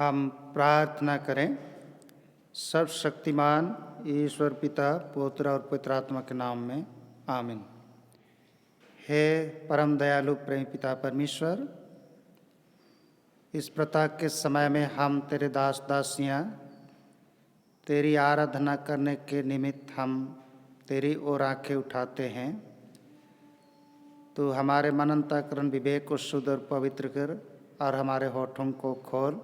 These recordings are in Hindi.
हम प्रार्थना करें। सर्वशक्तिमान ईश्वर पिता, पुत्र और पवित्र आत्मा के नाम में आमीन। हे परम दयालु प्रेम पिता परमेश्वर, इस प्रातः के समय में हम तेरे दास दासियाँ तेरी आराधना करने के निमित्त हम तेरी ओर आंखें उठाते हैं। तो हमारे मन अंतःकरण विवेक को शुद्ध और पवित्र कर और हमारे होठों को खोल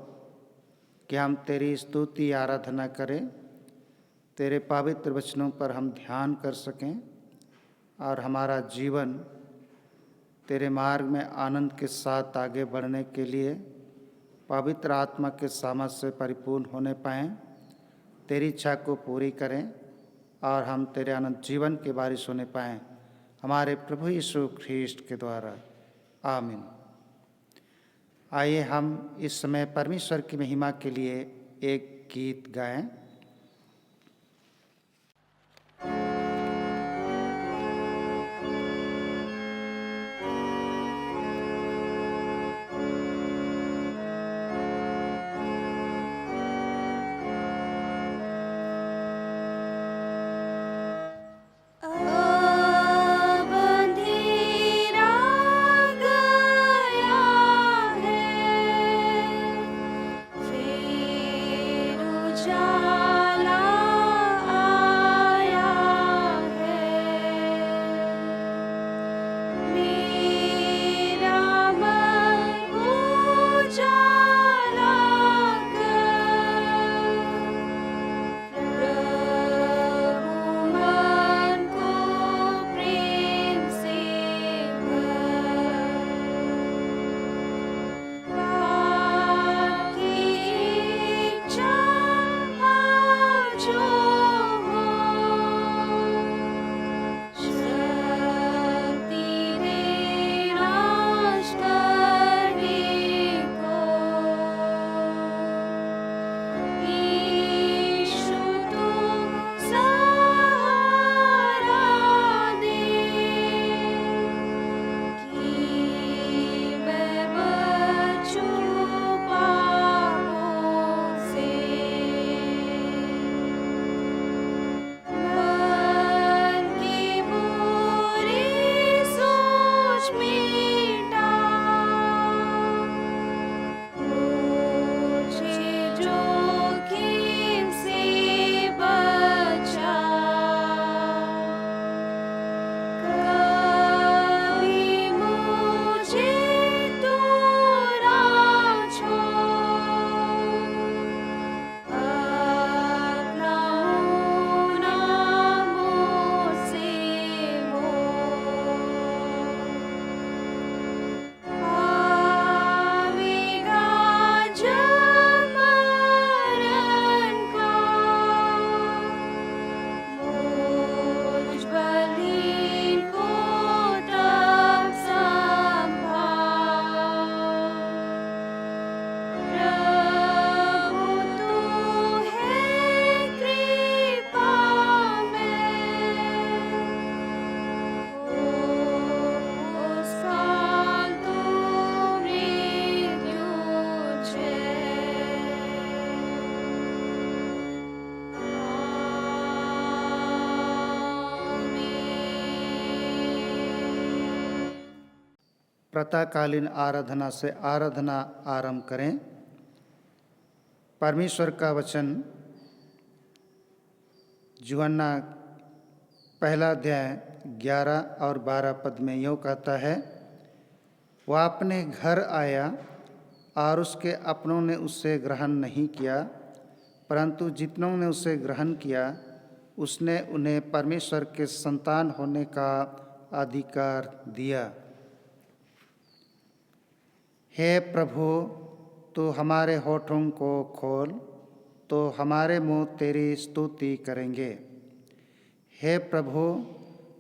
कि हम तेरी स्तुति आराधना करें, तेरे पवित्र वचनों पर हम ध्यान कर सकें और हमारा जीवन तेरे मार्ग में आनंद के साथ आगे बढ़ने के लिए पवित्र आत्मा के सामर्थ्य से परिपूर्ण होने पाएँ। तेरी इच्छा को पूरी करें और हम तेरे अनंत जीवन के वारिस होने पाएँ, हमारे प्रभु यीशु ख्रीस्ट के द्वारा। आमीन। आइए हम इस समय परमेश्वर की महिमा के लिए एक गीत गाएं। प्रातःकालीन आराधना से आराधना आरंभ करें। परमेश्वर का वचन यूहन्ना पहला अध्याय 11 और 12 पद में यूँ कहता है, वह अपने घर आया और उसके अपनों ने उसे ग्रहण नहीं किया, परंतु जितनों ने उसे ग्रहण किया उसने उन्हें परमेश्वर के संतान होने का अधिकार दिया। हे प्रभु, तो हमारे होठों को खोल, तो हमारे मुंह तेरी स्तुति करेंगे। हे प्रभु,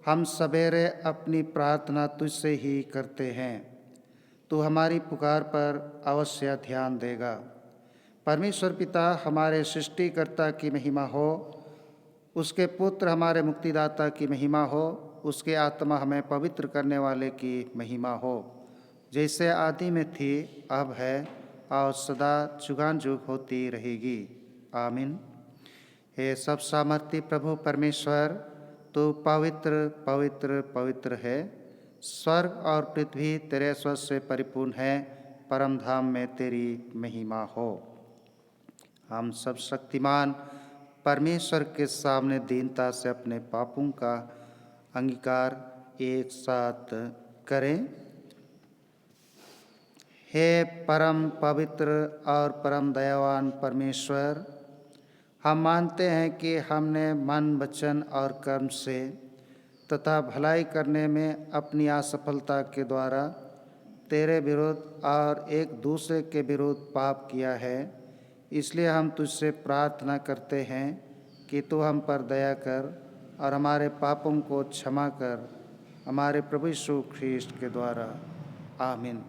हम सवेरे अपनी प्रार्थना तुझसे ही करते हैं, तू हमारी पुकार पर अवश्य ध्यान देगा। परमेश्वर पिता हमारे सृष्टिकर्ता की महिमा हो, उसके पुत्र हमारे मुक्तिदाता की महिमा हो, उसके आत्मा हमें पवित्र करने वाले की महिमा हो, जैसे आदि में थी, अब है और सदा जुगान जुग होती रहेगी। आमीन। हे सब सामर्थी प्रभु परमेश्वर, तू पवित्र पवित्र पवित्र है। स्वर्ग और पृथ्वी तेरे स्वरूप से परिपूर्ण है। परम धाम में तेरी महिमा हो। हम सब शक्तिमान परमेश्वर के सामने दीनता से अपने पापों का अंगीकार एक साथ करें। हे परम पवित्र और परम दयावान परमेश्वर, हम मानते हैं कि हमने मन, वचन और कर्म से तथा भलाई करने में अपनी असफलता के द्वारा तेरे विरुद्ध और एक दूसरे के विरुद्ध पाप किया है। इसलिए हम तुझसे प्रार्थना करते हैं कि तू हम पर दया कर और हमारे पापों को क्षमा कर, हमारे प्रभु यीशु ख्रीष्ट के द्वारा। आमीन।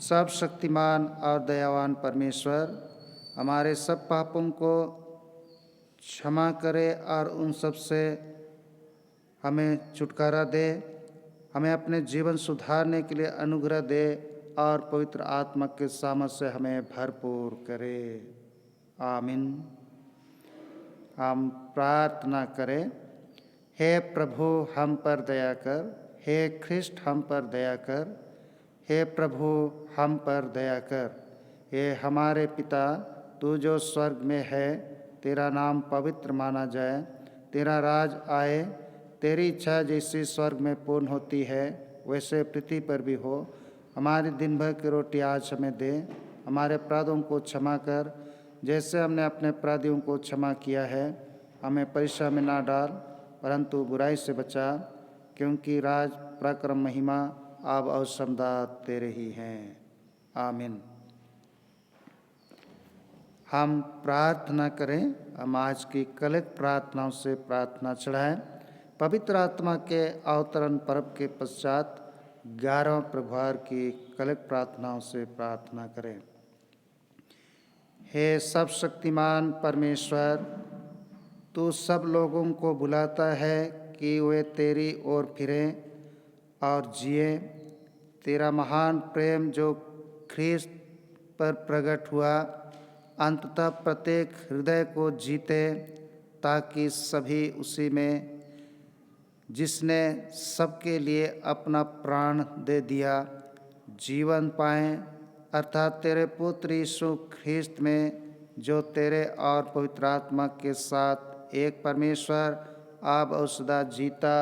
सब शक्तिमान और दयावान परमेश्वर हमारे सब पापों को क्षमा करे और उन सब से हमें छुटकारा दे, हमें अपने जीवन सुधारने के लिए अनुग्रह दे और पवित्र आत्मा के सामर्थ्य से हमें भरपूर करे। आमीन। हम प्रार्थना करें। हे प्रभु हम पर दया कर। हे ख्रिस्ट हम पर दया कर। हे प्रभु हम पर दया कर। हे हमारे पिता, तू जो स्वर्ग में है, तेरा नाम पवित्र माना जाए। तेरा राज आए। तेरी इच्छा जैसी स्वर्ग में पूर्ण होती है वैसे पृथ्वी पर भी हो। हमारे दिन भर की रोटी आज हमें दे। हमारे अपराधों को क्षमा कर जैसे हमने अपने अपराधियों को क्षमा किया है। हमें परीक्षा में ना डाल परंतु बुराई से बचा, क्योंकि राज, पराक्रम, महिमा अब और सदा तेरे ही हैं। आमीन। हम प्रार्थना करें। हम आज की कलेक्ट प्रार्थनाओं से प्रार्थना चढ़ाएं। पवित्र आत्मा के अवतरण पर्व के पश्चात 11वां प्रभार की कलेक्ट प्रार्थनाओं से प्रार्थना करें। हे सब शक्तिमान परमेश्वर, तू सब लोगों को बुलाता है कि वे तेरी ओर फिरें और जिए। तेरा महान प्रेम जो ख्रीस्त पर प्रकट हुआ अंततः प्रत्येक हृदय को जीते, ताकि सभी उसी में, जिसने सबके लिए अपना प्राण दे दिया, जीवन पाएं। अर्थात तेरे पुत्र यीशु ख्रीस्त में, जो तेरे और पवित्र आत्मा के साथ एक परमेश्वर अब और सदा जीता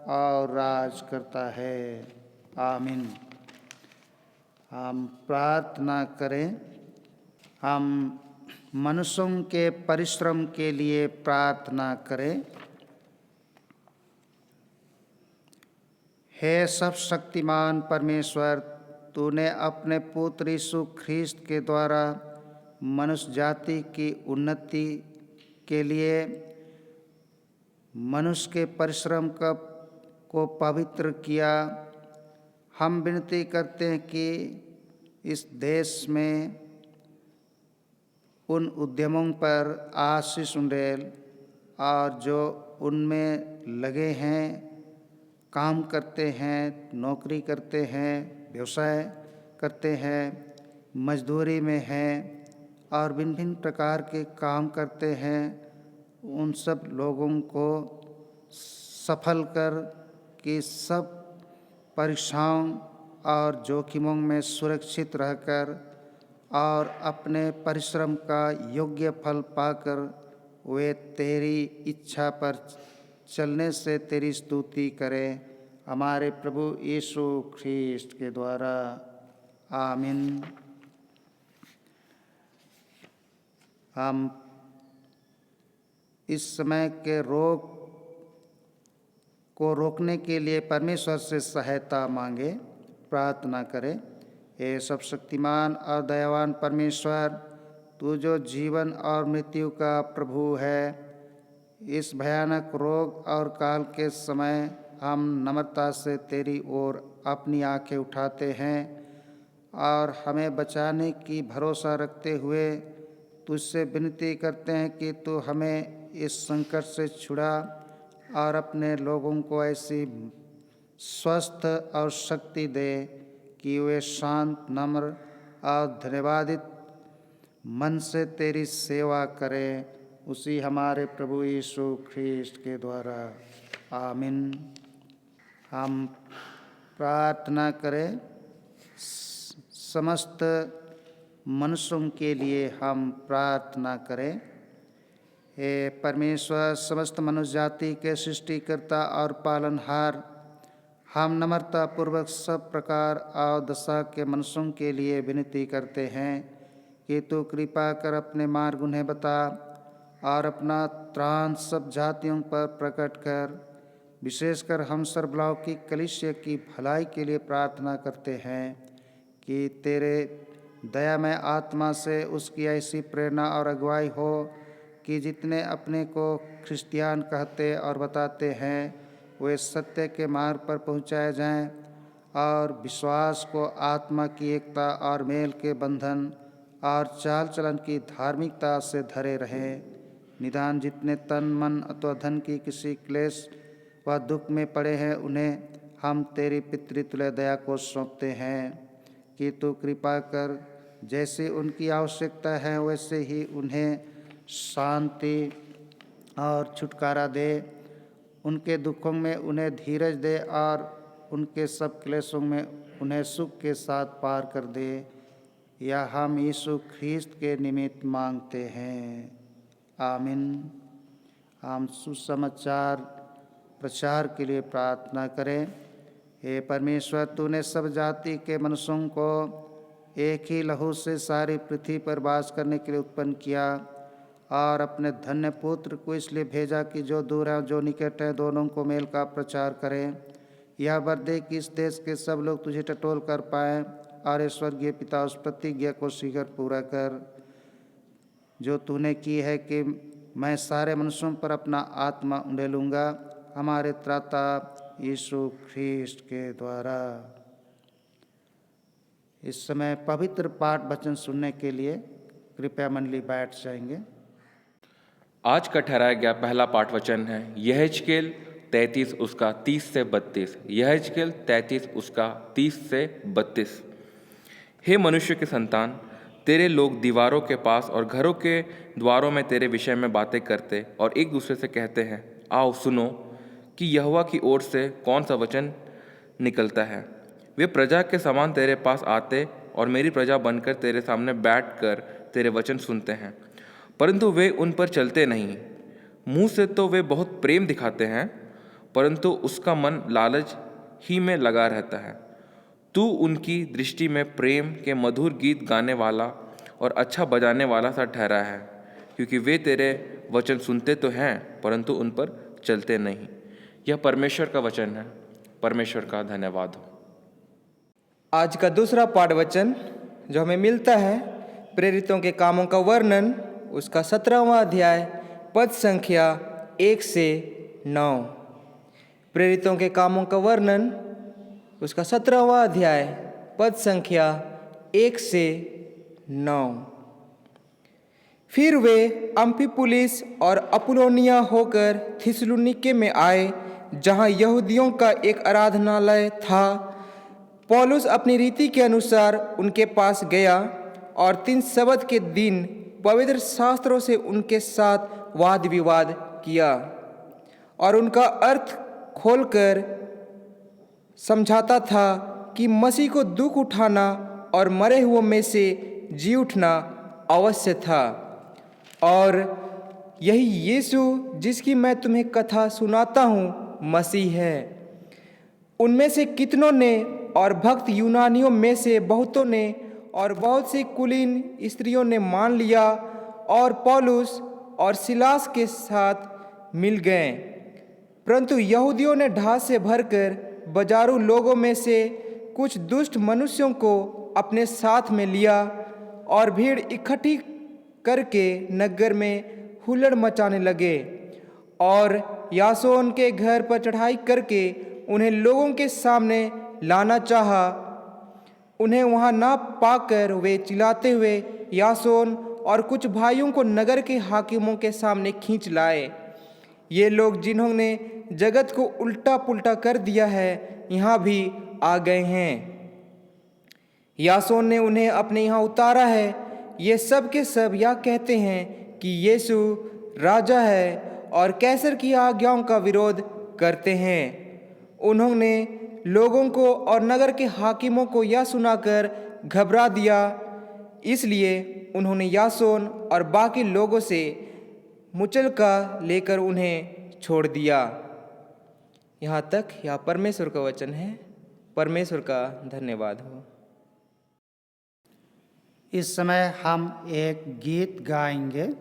और राज करता है। आमीन। हम प्रार्थना करें। हम मनुष्यों के परिश्रम के लिए प्रार्थना करें। हे सब शक्तिमान परमेश्वर, तूने अपने पुत्र यीशु ख्रीस्त के द्वारा मनुष्य जाति की उन्नति के लिए मनुष्य के परिश्रम को पवित्र किया। हम विनती करते हैं कि इस देश में उन उद्यमों पर आशीष उंडेल और जो उनमें लगे हैं, काम करते हैं, नौकरी करते हैं, व्यवसाय करते हैं, मजदूरी में हैं और भिन्न भिन्न प्रकार के काम करते हैं, उन सब लोगों को सफल कर कि सब परीक्षाओं और जोखिमों में सुरक्षित रहकर और अपने परिश्रम का योग्य फल पाकर वे तेरी इच्छा पर चलने से तेरी स्तुति करें, हमारे प्रभु यीशु ख्रीस्त के द्वारा। आमीन। हम इस समय के रोग को रोकने के लिए परमेश्वर से सहायता मांगे, प्रार्थना करें। हे सब शक्तिमान और दयावान परमेश्वर, तू जो जीवन और मृत्यु का प्रभु है, इस भयानक रोग और काल के समय हम नम्रता से तेरी ओर अपनी आंखें उठाते हैं और हमें बचाने की भरोसा रखते हुए तुझसे विनती करते हैं कि तू हमें इस संकट से छुड़ा और अपने लोगों को ऐसी स्वस्थ और शक्ति दे कि वे शांत, नम्र और धन्यवादित मन से तेरी सेवा करें, उसी हमारे प्रभु यीशु ख्रीस्ट के द्वारा। आमीन। हम प्रार्थना करें। समस्त मनुष्यों के लिए हम प्रार्थना करें। हे परमेश्वर, समस्त मनुष्य जाति के सृष्टिकर्ता और पालनहार, हम नम्रतापूर्वक सब प्रकार और दशा के मनुष्यों के लिए विनती करते हैं कि तू कृपा कर अपने मार्ग उन्हें बता और अपना त्राण सब जातियों पर प्रकट कर। विशेषकर हम सर्वलौकिक कलीसिया की भलाई के लिए प्रार्थना करते हैं कि तेरे दयामय आत्मा से उसकी ऐसी प्रेरणा और अगुवाई हो कि जितने अपने को क्रिश्चियन कहते और बताते हैं वे सत्य के मार्ग पर पहुँचाए जाएं और विश्वास को आत्मा की एकता और मेल के बंधन और चाल चलन की धार्मिकता से धरे रहें। निदान जितने तन मन अथवा धन की किसी क्लेश व दुख में पड़े हैं, उन्हें हम तेरी पितृतुल्य दया को सौंपते हैं कि तू कृपा कर जैसे उनकी आवश्यकता है वैसे ही उन्हें शांति और छुटकारा दे। उनके दुखों में उन्हें धीरज दे और उनके सब क्लेशों में उन्हें सुख के साथ पार कर दे। यह हम यीशु ख्रीस्त के निमित्त मांगते हैं। आमीन। हम सुसमाचार प्रचार के लिए प्रार्थना करें। हे परमेश्वर, तूने सब जाति के मनुष्यों को एक ही लहू से सारी पृथ्वी पर वास करने के लिए उत्पन्न किया और अपने धन्य पुत्र को इसलिए भेजा कि जो दूर हैं जो निकट हैं दोनों को मेल का प्रचार करें। यह वर दे कि इस देश के सब लोग तुझे टटोल कर पाएँ और स्वर्गीय पिता उस प्रतिज्ञा को शीघ्र पूरा कर जो तूने की है कि मैं सारे मनुष्यों पर अपना आत्मा उंडेलूँगा, हमारे त्राता यीशु ख्रीस्ट के द्वारा। इस समय पवित्र पाठ वचन सुनने के लिए कृपया मंडली बैठ जाएंगे। आज का ठहराया गया पहला पाठ वचन है यहेजकेल 33 उसका 30 से 32। यहेजकेल 33 उसका 30 से 32। हे मनुष्य के संतान, तेरे लोग दीवारों के पास और घरों के द्वारों में तेरे विषय में बातें करते और एक दूसरे से कहते हैं, आओ सुनो कि यहोवा की ओर से कौन सा वचन निकलता है। वे प्रजा के समान तेरे पास आते और मेरी प्रजा बनकर तेरे सामने बैठकर तेरे वचन सुनते हैं, परंतु वे उन पर चलते नहीं। मुंह से तो वे बहुत प्रेम दिखाते हैं, परंतु उसका मन लालच ही में लगा रहता है। तू उनकी दृष्टि में प्रेम के मधुर गीत गाने वाला और अच्छा बजाने वाला सा ठहरा है, क्योंकि वे तेरे वचन सुनते तो हैं परंतु उन पर चलते नहीं। यह परमेश्वर का वचन है। परमेश्वर का धन्यवाद हो। आज का दूसरा पाठ वचन जो हमें मिलता है प्रेरितों के कामों का वर्णन, उसका 17वां अध्याय पद संख्या 1 से 9। प्रेरितों के कामों का वर्णन, उसका 17वां अध्याय पद संख्या 1 से 9। फिर वे अम्फिपुलिस और अपुलोनिया होकर थिस्सलुनीके में आए, जहाँ यहूदियों का एक आराधनालय था। पौलुस अपनी रीति के अनुसार उनके पास गया और 3 सबत के दिन पवित्र शास्त्रों से उनके साथ वाद विवाद किया और उनका अर्थ खोलकर समझाता था कि मसीह को दुख उठाना और मरे हुओं में से जी उठना अवश्य था, और यही यीशु जिसकी मैं तुम्हें कथा सुनाता हूँ मसीह है। उनमें से कितनों ने और भक्त यूनानियों में से बहुतों ने और बहुत सी कुलीन स्त्रियों ने मान लिया और पौलुस और सिलास के साथ मिल गए। परंतु यहूदियों ने ढास से भरकर बाजारू लोगों में से कुछ दुष्ट मनुष्यों को अपने साथ में लिया और भीड़ इकट्ठी करके नगर में हुल्लड़ मचाने लगे और यासोन के घर पर चढ़ाई करके उन्हें लोगों के सामने लाना चाहा। उन्हें वहां ना पाकर वे चिल्लाते हुए यासोन और कुछ भाइयों को नगर के हाकिमों के सामने खींच लाए। ये लोग जिन्होंने जगत को उल्टा पुल्टा कर दिया है, यहाँ भी आ गए हैं। यासोन ने उन्हें अपने यहाँ उतारा है। ये सब के सब यह कहते हैं कि यीशु राजा है और कैसर की आज्ञाओं का विरोध करते हैं। उन्होंने लोगों को और नगर के हाकिमों को यह सुनाकर घबरा दिया, इसलिए उन्होंने यासोन और बाकी लोगों से मुचलका लेकर उन्हें छोड़ दिया। यहाँ तक यह परमेश्वर का वचन है। परमेश्वर का धन्यवाद हो। इस समय हम एक गीत गाएंगे।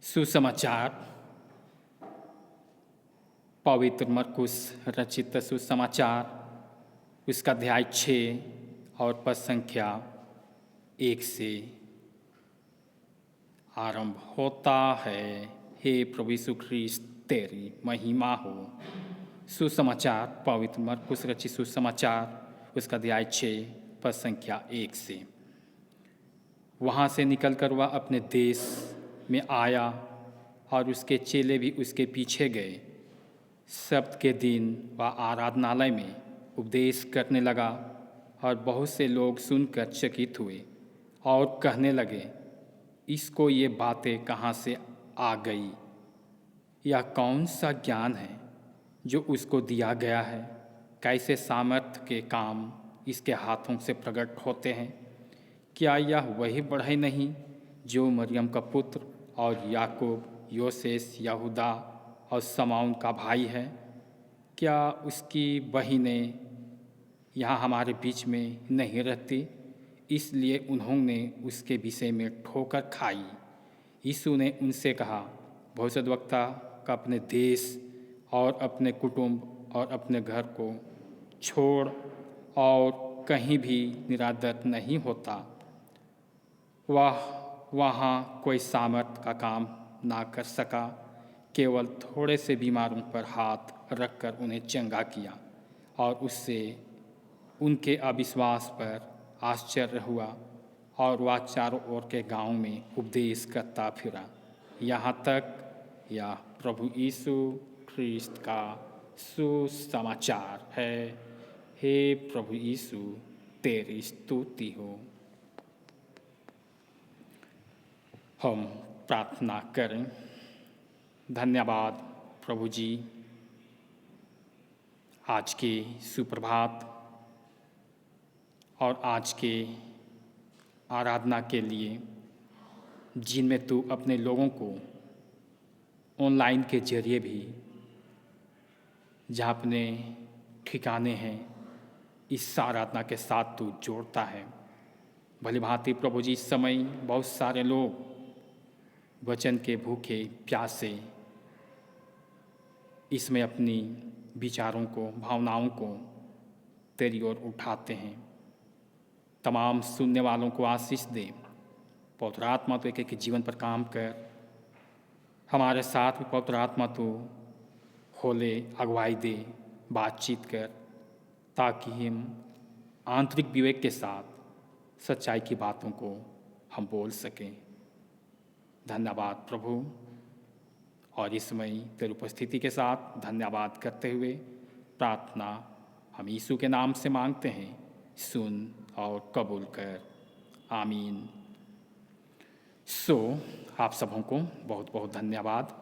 सुसमाचार। पवित्र मरकुस रचित सुसमाचार उसका अध्याय 6 और पद संख्या 1 से आरंभ होता है। हे प्रभु यीशु ख्रीस्त, तेरी महिमा हो। सुसमाचार, पवित्र मरकुस रचित सुसमाचार उसका अध्याय 6 पद संख्या 1 से। वहाँ से निकलकर वह अपने देश में आया और उसके चेले भी उसके पीछे गए। सब्त के दिन वह आराधनालय में उपदेश करने लगा और बहुत से लोग सुनकर चकित हुए और कहने लगे, इसको ये बातें कहाँ से आ गई? यह कौन सा ज्ञान है जो उसको दिया गया है? कैसे सामर्थ्य के काम इसके हाथों से प्रकट होते हैं? क्या यह वही बढ़ई नहीं जो मरियम का पुत्र और याकूब, योसेस, यहूदा और शमौन का भाई है? क्या उसकी बहिनें यहाँ हमारे बीच में नहीं रहती? इसलिए उन्होंने उसके विषय में ठोकर खाई। यीशु ने उनसे कहा, भविष्यद्वक्ता का अपने देश और अपने कुटुंब और अपने घर को छोड़ और कहीं भी निरादर नहीं होता। वह वहाँ कोई सामर्थ का काम ना कर सका, केवल थोड़े से बीमारों पर हाथ रखकर उन्हें चंगा किया और उससे उनके अविश्वास पर आश्चर्य हुआ और वह चारों ओर के गांव में उपदेश करता फिरा। यहाँ तक यह प्रभु यीशु ख्रिस्त का सुसमाचार है। हे प्रभु यीशु, तेरी स्तुति हो। हम प्रार्थना करें। धन्यवाद प्रभु जी, आज के सुप्रभात और आज के आराधना के लिए, जिनमें तू अपने लोगों को ऑनलाइन के जरिए भी जहाँ अपने ठिकाने हैं इस आराधना के साथ तू जोड़ता है। भली भांति प्रभु जी, इस समय बहुत सारे लोग वचन के भूखे प्यासे इसमें अपनी विचारों को, भावनाओं को तेरी ओर उठाते हैं। तमाम सुनने वालों को आशीष दे। पवित्र आत्मा तो एक जीवन पर काम कर, हमारे साथ में पवित्र आत्मा तो होले अगुवाई दे, बातचीत कर, ताकि हम आंतरिक विवेक के साथ सच्चाई की बातों को हम बोल सकें। धन्यवाद प्रभु। और इस समय तेरी उपस्थिति के साथ धन्यवाद करते हुए प्रार्थना हम यीशु के नाम से मांगते हैं, सुन और कबूल कर। आमीन। आप सबों को बहुत बहुत धन्यवाद।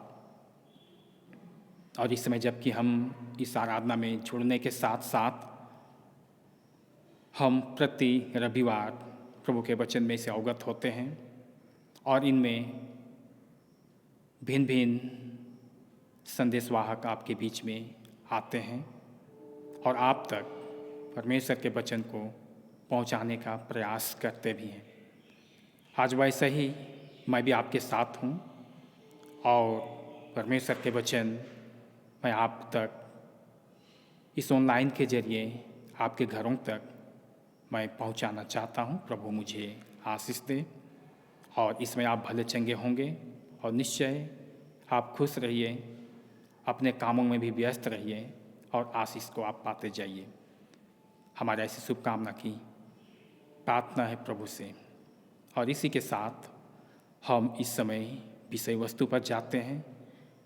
और इस समय जबकि हम इस आराधना में जुड़ने के साथ साथ हम प्रति रविवार प्रभु के वचन में से अवगत होते हैं और इनमें भिन्न भिन्न संदेशवाहक आपके बीच में आते हैं और आप तक परमेश्वर के वचन को पहुंचाने का प्रयास करते भी हैं। आज वैसे ही मैं भी आपके साथ हूं और परमेश्वर के वचन मैं आप तक इस ऑनलाइन के जरिए आपके घरों तक मैं पहुंचाना चाहता हूं। प्रभु मुझे आशीष दे और इसमें आप भले चंगे होंगे और निश्चय आप खुश रहिए, अपने कामों में भी व्यस्त रहिए और आशीष को आप पाते जाइए। हमारे ऐसी शुभकामना की प्रार्थना है प्रभु से। और इसी के साथ हम इस समय विषय वस्तु पर जाते हैं।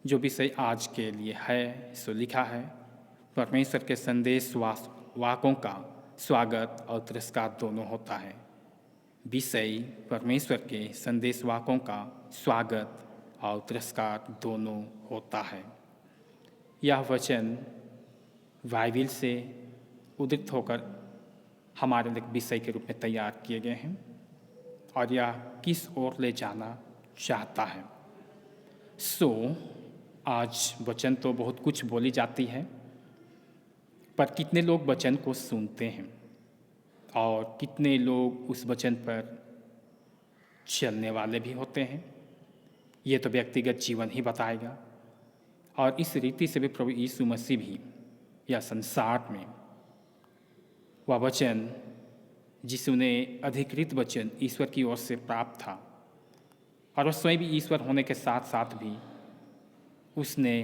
जो विषय आज के लिए है सो लिखा है, परमेश्वर के संदेश वाकों का स्वागत और तिरस्कार दोनों होता है। विषय परमेश्वर के संदेश वाकों का स्वागत और तिरस्कार दोनों होता है। यह वचन बाइबिल से उद्धृत होकर हमारे लिए विषय के रूप में तैयार किए गए हैं और यह किस ओर ले जाना चाहता है। आज वचन तो बहुत कुछ बोली जाती है, पर कितने लोग वचन को सुनते हैं और कितने लोग उस वचन पर चलने वाले भी होते हैं, ये तो व्यक्तिगत जीवन ही बताएगा। और इस रीति से भी प्रभु यीशु मसीह भी या संसार में वह वचन जिसने अधिकृत वचन ईश्वर की ओर से प्राप्त था और वह स्वयं भी ईश्वर होने के साथ साथ भी उसने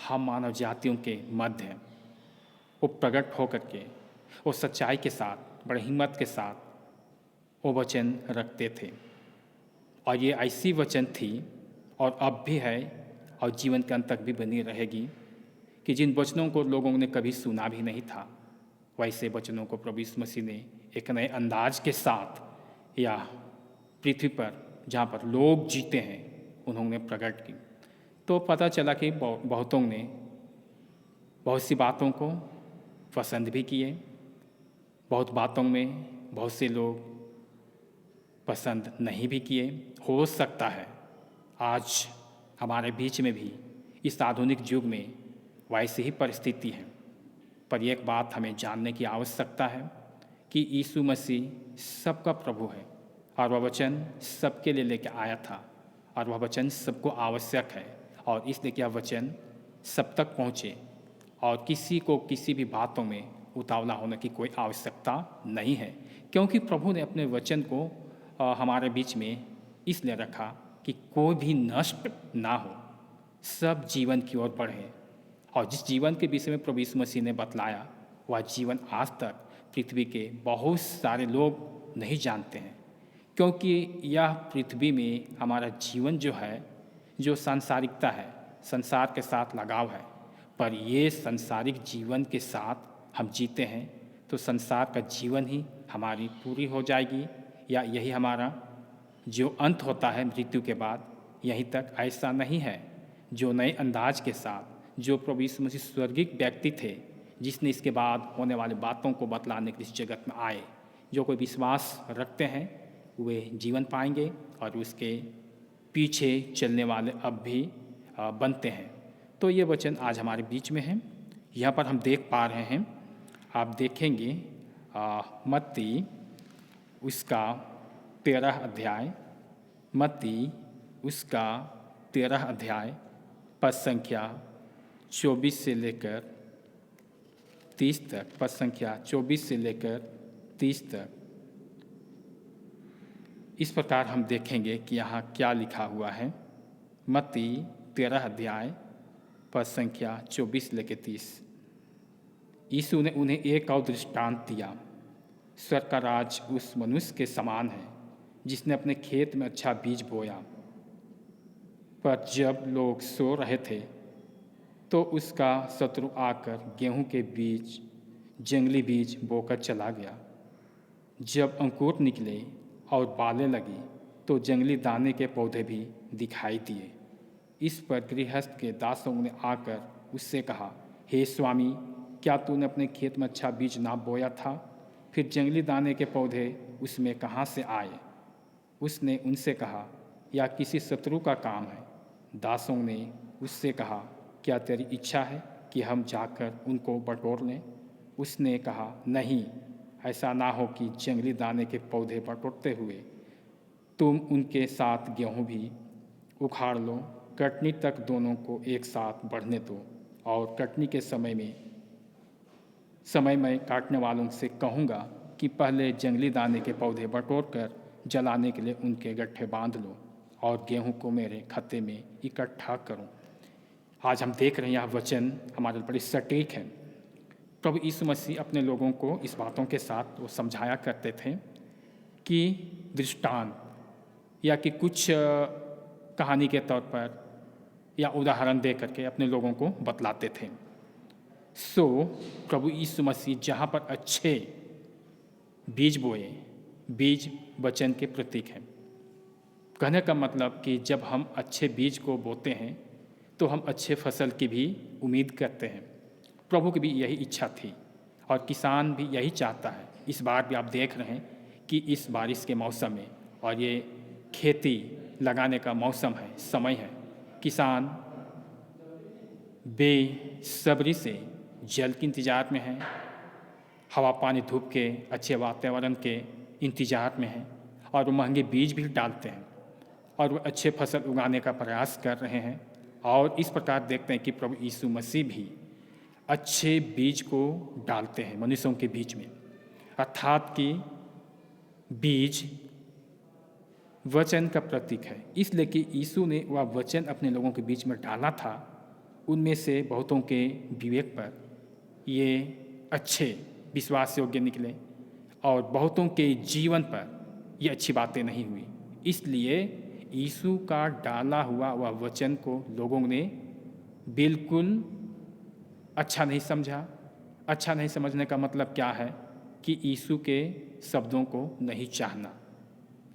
हम मानव जातियों के मध्य वो प्रकट होकर के वो सच्चाई के साथ, बड़ी हिम्मत के साथ वो वचन रखते थे। और ये ऐसी वचन थी और अब भी है और जीवन के अंत तक भी बनी रहेगी कि जिन वचनों को लोगों ने कभी सुना भी नहीं था, वैसे वचनों को प्रभु यीशु मसीह ने एक नए अंदाज के साथ या पृथ्वी पर जहाँ पर लोग जीते हैं उन्होंने प्रकट की। तो पता चला कि बहुतों ने बहुत सी बातों को पसंद भी किए, बहुत बातों में बहुत से लोग पसंद नहीं भी किए। हो सकता है आज हमारे बीच में भी इस आधुनिक युग में वैसी ही परिस्थिति है, पर एक बात हमें जानने की आवश्यकता है कि यीशु मसीह सबका प्रभु है और वह वचन सबके लिए लेकर आया था और वह वचन सबको आवश्यक है और इसलिए कि यह वचन सब तक पहुँचे और किसी को किसी भी बातों में उतावला होने की कोई आवश्यकता नहीं है, क्योंकि प्रभु ने अपने वचन को हमारे बीच में इसलिए रखा कि कोई भी नष्ट ना हो, सब जीवन की ओर बढ़े। और जिस जीवन के विषय में प्रभु यीशु मसीह ने बतलाया, वह जीवन आज तक पृथ्वी के बहुत सारे लोग नहीं जानते हैं, क्योंकि यह पृथ्वी में हमारा जीवन जो है, जो सांसारिकता है, संसार के साथ लगाव है। पर ये सांसारिक जीवन के साथ हम जीते हैं तो संसार का जीवन ही हमारी पूरी हो जाएगी, या यही हमारा जो अंत होता है मृत्यु के बाद, यहीं तक। ऐसा नहीं है। जो नए अंदाज के साथ जो प्रभु यीशु मसीह स्वर्गिक व्यक्ति थे, जिसने इसके बाद होने वाली बातों को बतलाने के इस जगत में आए, जो कोई विश्वास रखते हैं वे जीवन पाएंगे और उसके पीछे चलने वाले अब भी बनते हैं। तो ये वचन आज हमारे बीच में है। यहाँ पर हम देख पा रहे हैं, आप देखेंगे मत्ती उसका 13 अध्याय, मत्ती उसका 13 अध्याय पद संख्या 24 से लेकर 30 तक, पद संख्या 24 से लेकर 30 तक। इस प्रकार हम देखेंगे कि यहाँ क्या लिखा हुआ है। मत्ती 13 अध्याय पद संख्या 24 लेकर 30। यीशु ने उन्हें एक और दृष्टांत दिया। स्वर्ग का राज उस मनुष्य के समान है जिसने अपने खेत में अच्छा बीज बोया, पर जब लोग सो रहे थे तो उसका शत्रु आकर गेहूं के बीज, जंगली बीज बोकर चला गया। जब अंकुर निकले और बालें लगी तो जंगली दाने के पौधे भी दिखाई दिए। इस पर गृहस्थ के दासों ने आकर उससे कहा, हे स्वामी, क्या तूने अपने खेत में अच्छा बीज ना बोया था? फिर जंगली दाने के पौधे उसमें कहाँ से आए? उसने उनसे कहा, यह किसी शत्रु का काम है। दासों ने उससे कहा, क्या तेरी इच्छा है कि हम जाकर उनको बटोर लें? उसने कहा, नहीं, ऐसा ना हो कि जंगली दाने के पौधे बटोरते हुए तुम उनके साथ गेहूँ भी उखाड़ लो। कटनी तक दोनों को एक साथ बढ़ने दो, और कटनी के समय मैं काटने वालों से कहूँगा कि पहले जंगली दाने के पौधे बटोर कर जलाने के लिए उनके गट्ठे बांध लो, और गेहूं को मेरे खत्ते में इकट्ठा करो। आज हम देख रहे हैं यह वचन हमारे लिए बड़ी सटीक है। प्रभु यीशु मसीह अपने लोगों को इस बातों के साथ वो समझाया करते थे कि दृष्टांत या कि कुछ कहानी के तौर पर या उदाहरण दे करके अपने लोगों को बतलाते थे। प्रभु यीशु मसीह जहाँ पर अच्छे बीज बोए, बीज वचन के प्रतीक हैं। कहने का मतलब कि जब हम अच्छे बीज को बोते हैं तो हम अच्छे फसल की भी उम्मीद करते हैं। प्रभु की भी यही इच्छा थी और किसान भी यही चाहता है। इस बार भी आप देख रहे हैं कि इस बारिश के मौसम में, और ये खेती लगाने का मौसम है, समय है, किसान बेसब्री से जल के इंतजार में हैं, हवा पानी धूप के अच्छे वातावरण के इंतजार में हैं, और वो महंगे बीज भी डालते हैं और वो अच्छे फसल उगाने का प्रयास कर रहे हैं। और इस प्रकार देखते हैं कि प्रभु यीशु मसीह भी अच्छे बीज को डालते हैं मनुष्यों के बीच में, अर्थात कि बीज वचन का प्रतीक है। इसलिए कि यीशु ने वह वचन अपने लोगों के बीच में डाला था, उनमें से बहुतों के विवेक पर ये अच्छे विश्वास योग्य निकले और बहुतों के जीवन पर ये अच्छी बातें नहीं हुई। इसलिए यीशु का डाला हुआ वह वचन को लोगों ने बिल्कुल अच्छा नहीं समझा। अच्छा नहीं समझने का मतलब क्या है कि यीशु के शब्दों को नहीं चाहना।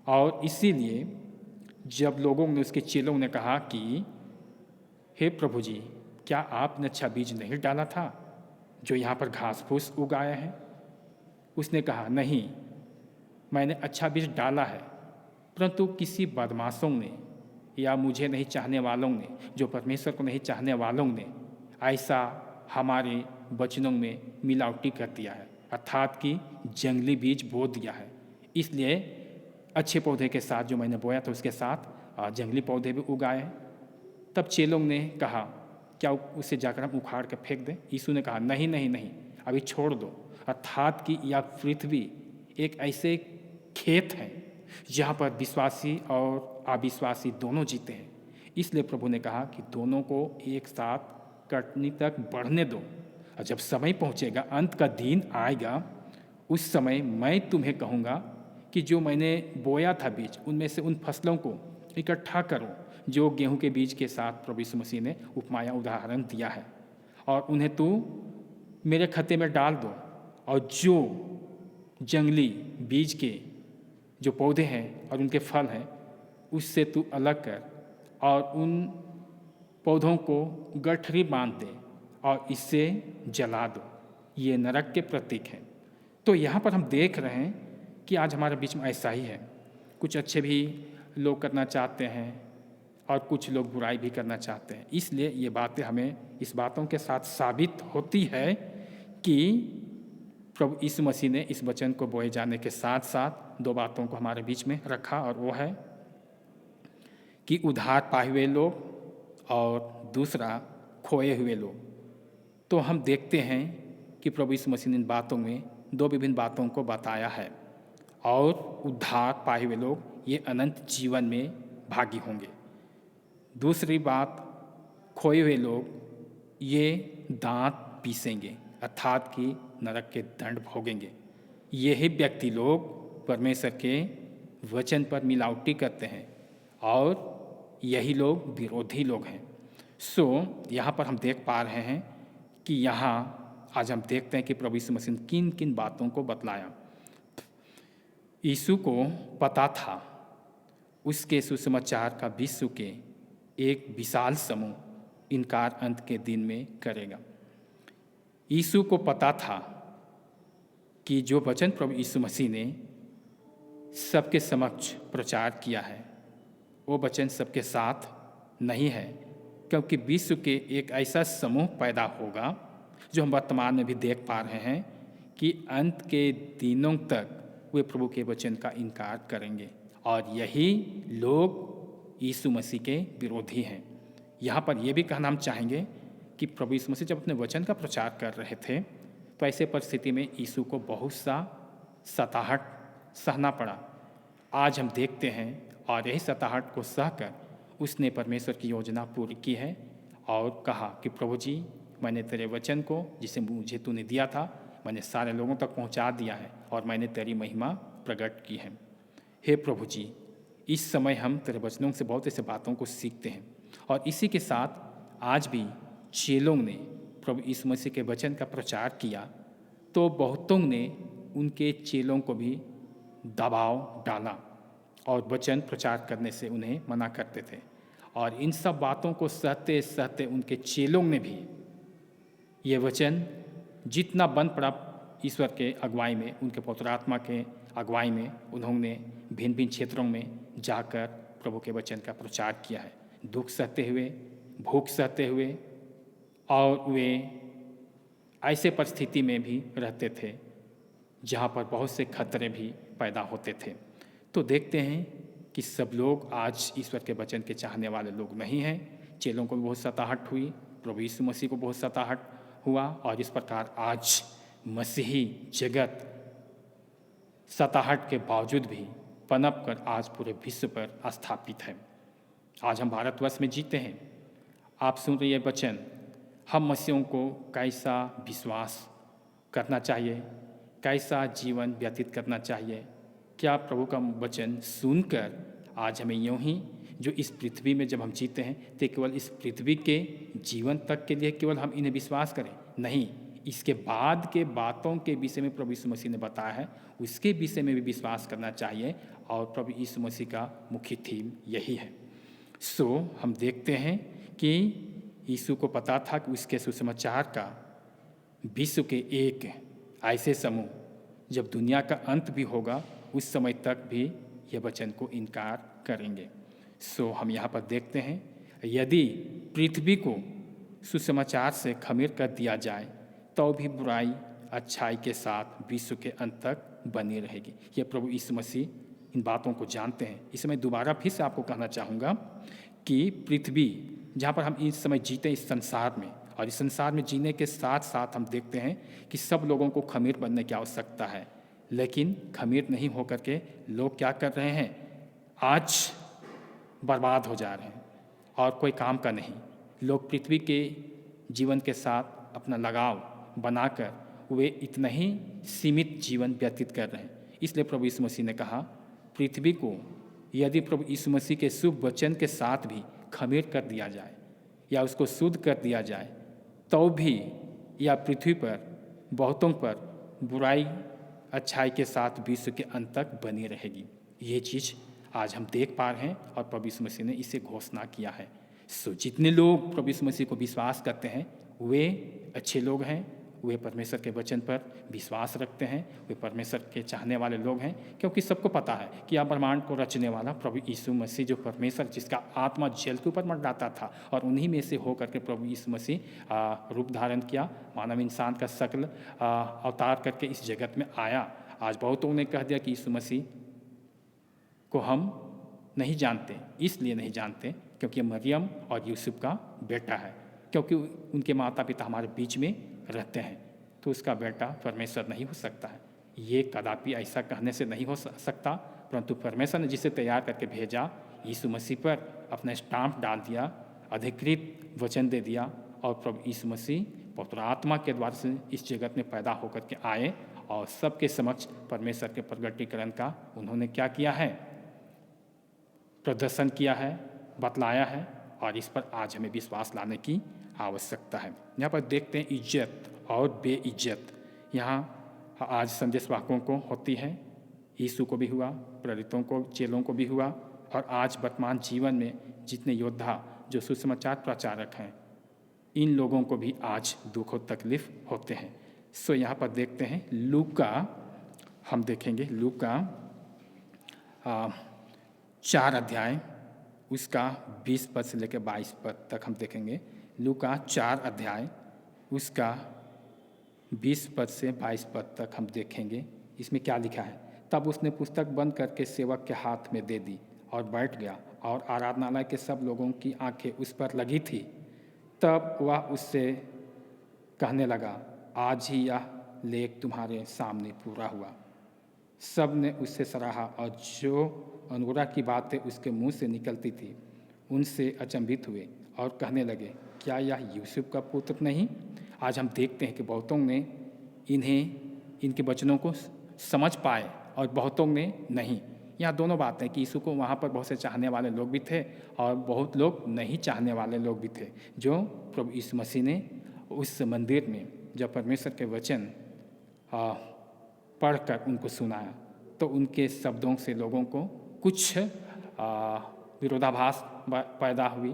और इसीलिए जब लोगों ने, उसके चेलों ने कहा कि हे प्रभु जी, क्या आपने अच्छा बीज नहीं डाला था जो यहाँ पर घास फूस उगाया है? उसने कहा, नहीं, मैंने अच्छा बीज डाला है, परंतु किसी बदमाशों ने या मुझे नहीं चाहने वालों ने, जो परमेश्वर को नहीं चाहने वालों ने ऐसा हमारे वचनों में मिलावटी कर दिया है, अर्थात कि जंगली बीज बो दिया है। इसलिए अच्छे पौधे के साथ जो मैंने बोया था उसके साथ जंगली पौधे भी उगाए। तब चेलों ने कहा, क्या उसे जाकर हम उखाड़ कर फेंक दें? यीशु ने कहा, नहीं नहीं नहीं, अभी छोड़ दो। अर्थात कि यह पृथ्वी एक ऐसे खेत है जहाँ पर विश्वासी और अविश्वासी दोनों जीते हैं। इसलिए प्रभु ने कहा कि दोनों को एक साथ कटनी तक बढ़ने दो, और जब समय पहुँचेगा, अंत का दिन आएगा, उस समय मैं तुम्हें कहूँगा कि जो मैंने बोया था बीज, उनमें से उन फसलों को इकट्ठा करो जो गेहूं के बीज के साथ प्रभु यीशु मसीह ने उपमाया उदाहरण दिया है, और उन्हें तू मेरे खत्ते में डाल दो। और जो जंगली बीज के जो पौधे हैं और उनके फल हैं, उससे तू अलग कर और उन पौधों को गठरी बांध दे और इससे जला दो। ये नरक के प्रतीक हैं। तो यहाँ पर हम देख रहे हैं कि आज हमारे बीच में ऐसा ही है। कुछ अच्छे भी लोग करना चाहते हैं और कुछ लोग बुराई भी करना चाहते हैं। इसलिए ये बातें हमें इस बातों के साथ साबित होती है कि प्रभु यीशु मसीह ने इस वचन को बोए जाने के साथ साथ दो बातों को हमारे बीच में रखा, और वो है कि उधार पाए हुए लोग और दूसरा खोए हुए लोग। तो हम देखते हैं कि प्रभु यीशु मसीह ने इन बातों में दो विभिन्न बातों को बताया है, और उद्धार पाए हुए लोग ये अनंत जीवन में भागी होंगे। दूसरी बात, खोए हुए लोग ये दांत पीसेंगे, अर्थात कि नरक के दंड भोगेंगे। यही व्यक्ति लोग परमेश्वर के वचन पर मिलावटी करते हैं और यही लोग विरोधी लोग हैं। यहाँ पर हम देख पा रहे हैं कि यहाँ आज हम देखते हैं कि प्रभु यीशु मसीह ने किन किन बातों को बतलाया। यीशु को पता था उसके सुसमाचार का विश्व के एक विशाल समूह इनकार अंत के दिन में करेगा। यीशु को पता था कि जो वचन प्रभु यीशु मसीह ने सबके समक्ष प्रचार किया है, वो वचन सबके साथ नहीं है, क्योंकि विश्व के एक ऐसा समूह पैदा होगा जो हम वर्तमान में भी देख पा रहे हैं कि अंत के दिनों तक वे प्रभु के वचन का इनकार करेंगे, और यही लोग यीशु मसीह के विरोधी हैं। यहाँ पर यह भी कहना हम चाहेंगे कि प्रभु यीशु मसीह जब अपने वचन का प्रचार कर रहे थे तो ऐसे परिस्थिति में यीशु को बहुत सा सताहट सहना पड़ा। आज हम देखते हैं, और यही सताहट को सहकर उसने परमेश्वर की योजना पूरी की है और कहा कि प्रभु जी, मैंने तेरे वचन को जिसे मुझे तूने दिया था, मैंने सारे लोगों तक पहुंचा दिया है और मैंने तेरी महिमा प्रकट की है। हे प्रभु जी, इस समय हम तेरे वचनों से बहुत ऐसे बातों को सीखते हैं, और इसी के साथ आज भी चेलों ने प्रभु यीशु मसीह के वचन का प्रचार किया तो बहुतों ने उनके चेलों को भी दबाव डाला और वचन प्रचार करने से उन्हें मना करते थे। और इन सब बातों को सहते सहते उनके चेलों ने भी ये वचन जितना बन पड़ा ईश्वर के अगुवाई में, उनके पवित्र आत्मा के अगुवाई में, उन्होंने भिन्न भिन्न क्षेत्रों में जाकर प्रभु के वचन का प्रचार किया है, दुख सहते हुए, भूख सहते हुए, और वे ऐसे परिस्थिति में भी रहते थे जहाँ पर बहुत से खतरे भी पैदा होते थे। तो देखते हैं कि सब लोग आज ईश्वर के वचन के चाहने वाले लोग नहीं हैं। चेलों को भी बहुत सताहट हुई, प्रभु यीशु मसीह को बहुत सताहट हुआ, और इस प्रकार आज मसीही जगत सताहट के बावजूद भी पनप कर आज पूरे विश्व पर स्थापित है। आज हम भारतवर्ष में जीते हैं। आप सुन रहे वचन, हम मसीहों को कैसा विश्वास करना चाहिए, कैसा जीवन व्यतीत करना चाहिए, क्या प्रभु का वचन सुनकर आज हमें यूँ ही जो इस पृथ्वी में जब हम जीते हैं तो केवल इस पृथ्वी के जीवन तक के लिए केवल हम इन्हें विश्वास करें? नहीं, इसके बाद के बातों के विषय में प्रभु यीशु मसीह ने बताया है, उसके विषय में भी विश्वास करना चाहिए, और प्रभु यीशु मसीह का मुख्य थीम यही है। हम देखते हैं कि यीशु को पता था कि उसके सुसमाचार का विश्व के एक ऐसे समूह, जब दुनिया का अंत भी होगा उस समय तक भी यह वचन को इनकार करेंगे। हम यहाँ पर देखते हैं, यदि पृथ्वी को सुसमाचार से खमीर कर दिया जाए तो भी बुराई अच्छाई के साथ विश्व के अंत तक बनी रहेगी। ये प्रभु यीशु मसीह इन बातों को जानते हैं। इस समय दोबारा फिर से आपको कहना चाहूँगा कि पृथ्वी जहाँ पर हम इस समय जीते इस संसार में, और इस संसार में जीने के साथ साथ हम देखते हैं कि सब लोगों को खमीर बनने की आवश्यकता है, लेकिन खमीर नहीं होकर के लोग क्या कर रहे हैं, आज बर्बाद हो जा रहे हैं और कोई काम का नहीं। लोग पृथ्वी के जीवन के साथ अपना लगाव बनाकर वे इतना ही सीमित जीवन व्यतीत कर रहे हैं। इसलिए प्रभु यीशु मसीह ने कहा, पृथ्वी को यदि प्रभु यीशु मसीह के शुभ वचन के साथ भी खमीर कर दिया जाए या उसको शुद्ध कर दिया जाए, तो भी यह पृथ्वी पर बहुतों पर बुराई अच्छाई के साथ विश्व के अंत तक बनी रहेगी। ये चीज़ आज हम देख पा रहे हैं और प्रभु यीशु मसीह ने इसे घोषणा किया है। सो जितने लोग प्रभु यीशु मसीह को विश्वास करते हैं वे अच्छे लोग हैं, वे परमेश्वर के वचन पर विश्वास रखते हैं, वे परमेश्वर के चाहने वाले लोग हैं, क्योंकि सबको पता है कि यह ब्रह्मांड को रचने वाला प्रभु यीशु मसीह जो परमेश्वर जिसका आत्मा जल के ऊपर मंडराता था और उन्हीं में से होकर के प्रभु यीशु मसीह रूप धारण किया, मानव इंसान का शक्ल अवतार करके इस जगत में आया। आज बहुतों ने कह दिया कि यीशु मसीह को हम नहीं जानते, इसलिए नहीं जानते क्योंकि मरियम और यूसुफ का बेटा है, क्योंकि उनके माता पिता हमारे बीच में रहते हैं, तो उसका बेटा परमेश्वर नहीं हो सकता है। ये कदापि ऐसा कहने से नहीं हो सकता, परंतु परमेश्वर ने जिसे तैयार करके भेजा, यीशु मसीह पर अपना स्टाम्प डाल दिया, अधिकृत वचन दे दिया और प्रभु यीशु मसीह पवित्र आत्मा के द्वारा से इस जगत में पैदा होकर के आए और सबके समक्ष परमेश्वर के प्रगटीकरण का उन्होंने क्या किया है, प्रदर्शन किया है, बतलाया है और इस पर आज हमें विश्वास लाने की आवश्यकता है। यहाँ पर देखते हैं इज्जत और बेइज्जत यहाँ आज संदेशवाहकों को होती है, यीशु को भी हुआ, प्रेरितों को, चेलों को भी हुआ और आज वर्तमान जीवन में जितने योद्धा जो सुसमाचार प्रचारक हैं, इन लोगों को भी आज दुख और तकलीफ होते हैं। सो यहाँ पर देखते हैं लूका, हम देखेंगे लूका 4 अध्याय उसका 20 पद से लेकर 22 पद तक हम देखेंगे। लूका 4 अध्याय उसका 20 पद से 22 पद तक हम देखेंगे। इसमें क्या लिखा है, तब उसने पुस्तक बंद करके सेवक के हाथ में दे दी और बैठ गया और आराधनालय के सब लोगों की आंखें उस पर लगी थी। तब वह उससे कहने लगा, आज ही यह लेख तुम्हारे सामने पूरा हुआ। सब ने उससे सराहा और जो अनुग्रह की बातें उसके मुंह से निकलती थी उनसे अचंभित हुए और कहने लगे, क्या यह यूसुफ का पुत्र नहीं? आज हम देखते हैं कि बहुतों ने इनके वचनों को समझ पाए और बहुतों ने नहीं। यहाँ दोनों बातें कि यीशु को वहाँ पर बहुत से चाहने वाले लोग भी थे और बहुत लोग नहीं चाहने वाले लोग भी थे, जो प्रभु यीशु मसीह ने उस मंदिर में जब परमेश्वर के वचन पढ़कर उनको सुनाया तो उनके शब्दों से लोगों को कुछ विरोधाभास पैदा हुई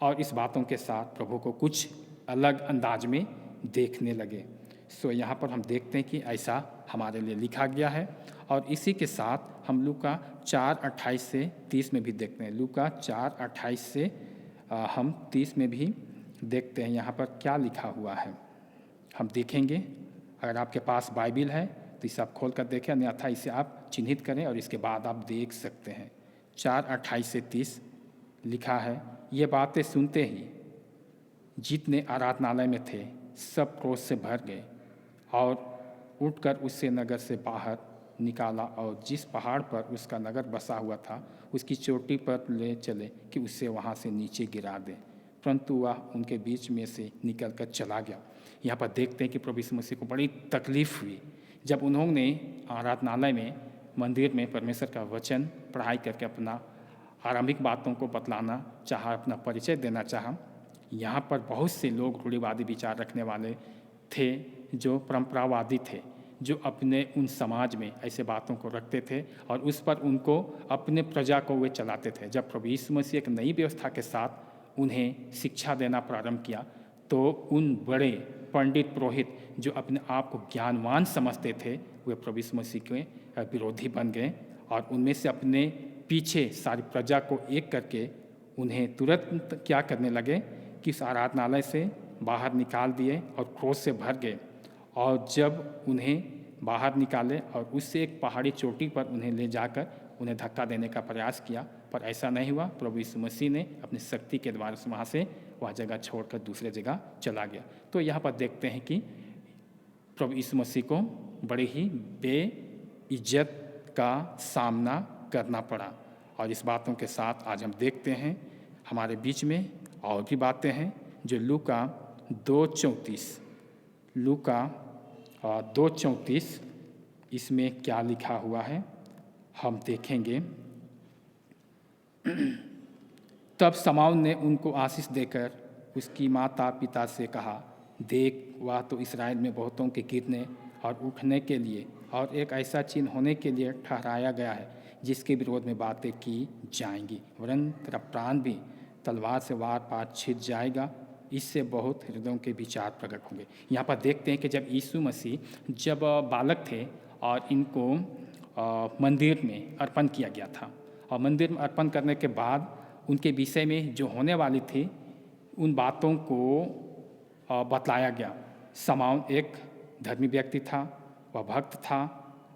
और इस बातों के साथ प्रभु को कुछ अलग अंदाज में देखने लगे। सो यहाँ पर हम देखते हैं कि ऐसा हमारे लिए लिखा गया है और इसी के साथ हम लूका 4:28 से 30 में भी देखते हैं। लूका 4:28 से हम 30 में भी देखते हैं यहाँ पर क्या लिखा हुआ है, हम देखेंगे। अगर आपके पास बाइबिल है तो इसे आप खोल कर देखें, अन्यथा इसे आप चिन्हित करें और इसके बाद आप देख सकते हैं। 4:28 से 30 लिखा है, ये बातें सुनते ही जितने आराधनालय में थे सब क्रोध से भर गए और उठकर उससे नगर से बाहर निकाला और जिस पहाड़ पर उसका नगर बसा हुआ था उसकी चोटी पर ले चले कि उसे वहाँ से नीचे गिरा दे, परंतु वह उनके बीच में से निकल कर चला गया। यहाँ पर देखते हैं कि प्रभु यीशु मसीह को बड़ी तकलीफ हुई जब उन्होंने आराधनालय में, मंदिर में परमेश्वर का वचन पढ़ाई करके अपना आरंभिक बातों को बतलाना चाहा, अपना परिचय देना चाहा। यहाँ पर बहुत से लोग रूढ़िवादी विचार रखने वाले थे, जो परंपरावादी थे, जो अपने उन समाज में ऐसे बातों को रखते थे और उस पर उनको अपने प्रजा को वे चलाते थे। जब प्रभु यीशु मसीह एक नई व्यवस्था के साथ उन्हें शिक्षा देना प्रारंभ किया तो उन बड़े पंडित पुरोहित जो अपने आप को ज्ञानवान समझते थे वे प्रभु यीशु मसीह के विरोधी बन गए और उनमें से अपने पीछे सारी प्रजा को एक करके उन्हें तुरंत क्या करने लगे कि उस आराधनालय से बाहर निकाल दिए और क्रोध से भर गए। और जब उन्हें बाहर निकाले और उससे एक पहाड़ी चोटी पर उन्हें ले जाकर उन्हें धक्का देने का प्रयास किया, पर ऐसा नहीं हुआ। प्रभु यीशु मसीह ने अपनी शक्ति के द्वारा से वहाँ से वह जगह छोड़कर दूसरे जगह चला गया। तो यहाँ पर देखते हैं कि प्रभु यीशु मसीह को बड़े ही बेइज्जत का सामना करना पड़ा। और इस बातों के साथ आज हम देखते हैं हमारे बीच में और भी बातें हैं जो लूका 2:34 इसमें क्या लिखा हुआ है हम देखेंगे। तब शमौन ने उनको आशीष देकर उसकी माता पिता से कहा, देख वह तो इसराइल में बहुतों के गिरने और उठने के लिए और एक ऐसा चिन्ह होने के लिए ठहराया गया है जिसके विरोध में बातें की जाएंगी, वरन तेरा प्राण भी तलवार से वार पार छिद जाएगा। इससे बहुत हृदयों के विचार प्रकट होंगे। यहाँ पर देखते हैं कि जब यीशु मसीह जब बालक थे और इनको मंदिर में अर्पण किया गया था और मंदिर में अर्पण करने के बाद उनके विषय में जो होने वाली थी उन बातों को बतलाया गया। शमौन एक धर्मी व्यक्ति था, वह भक्त था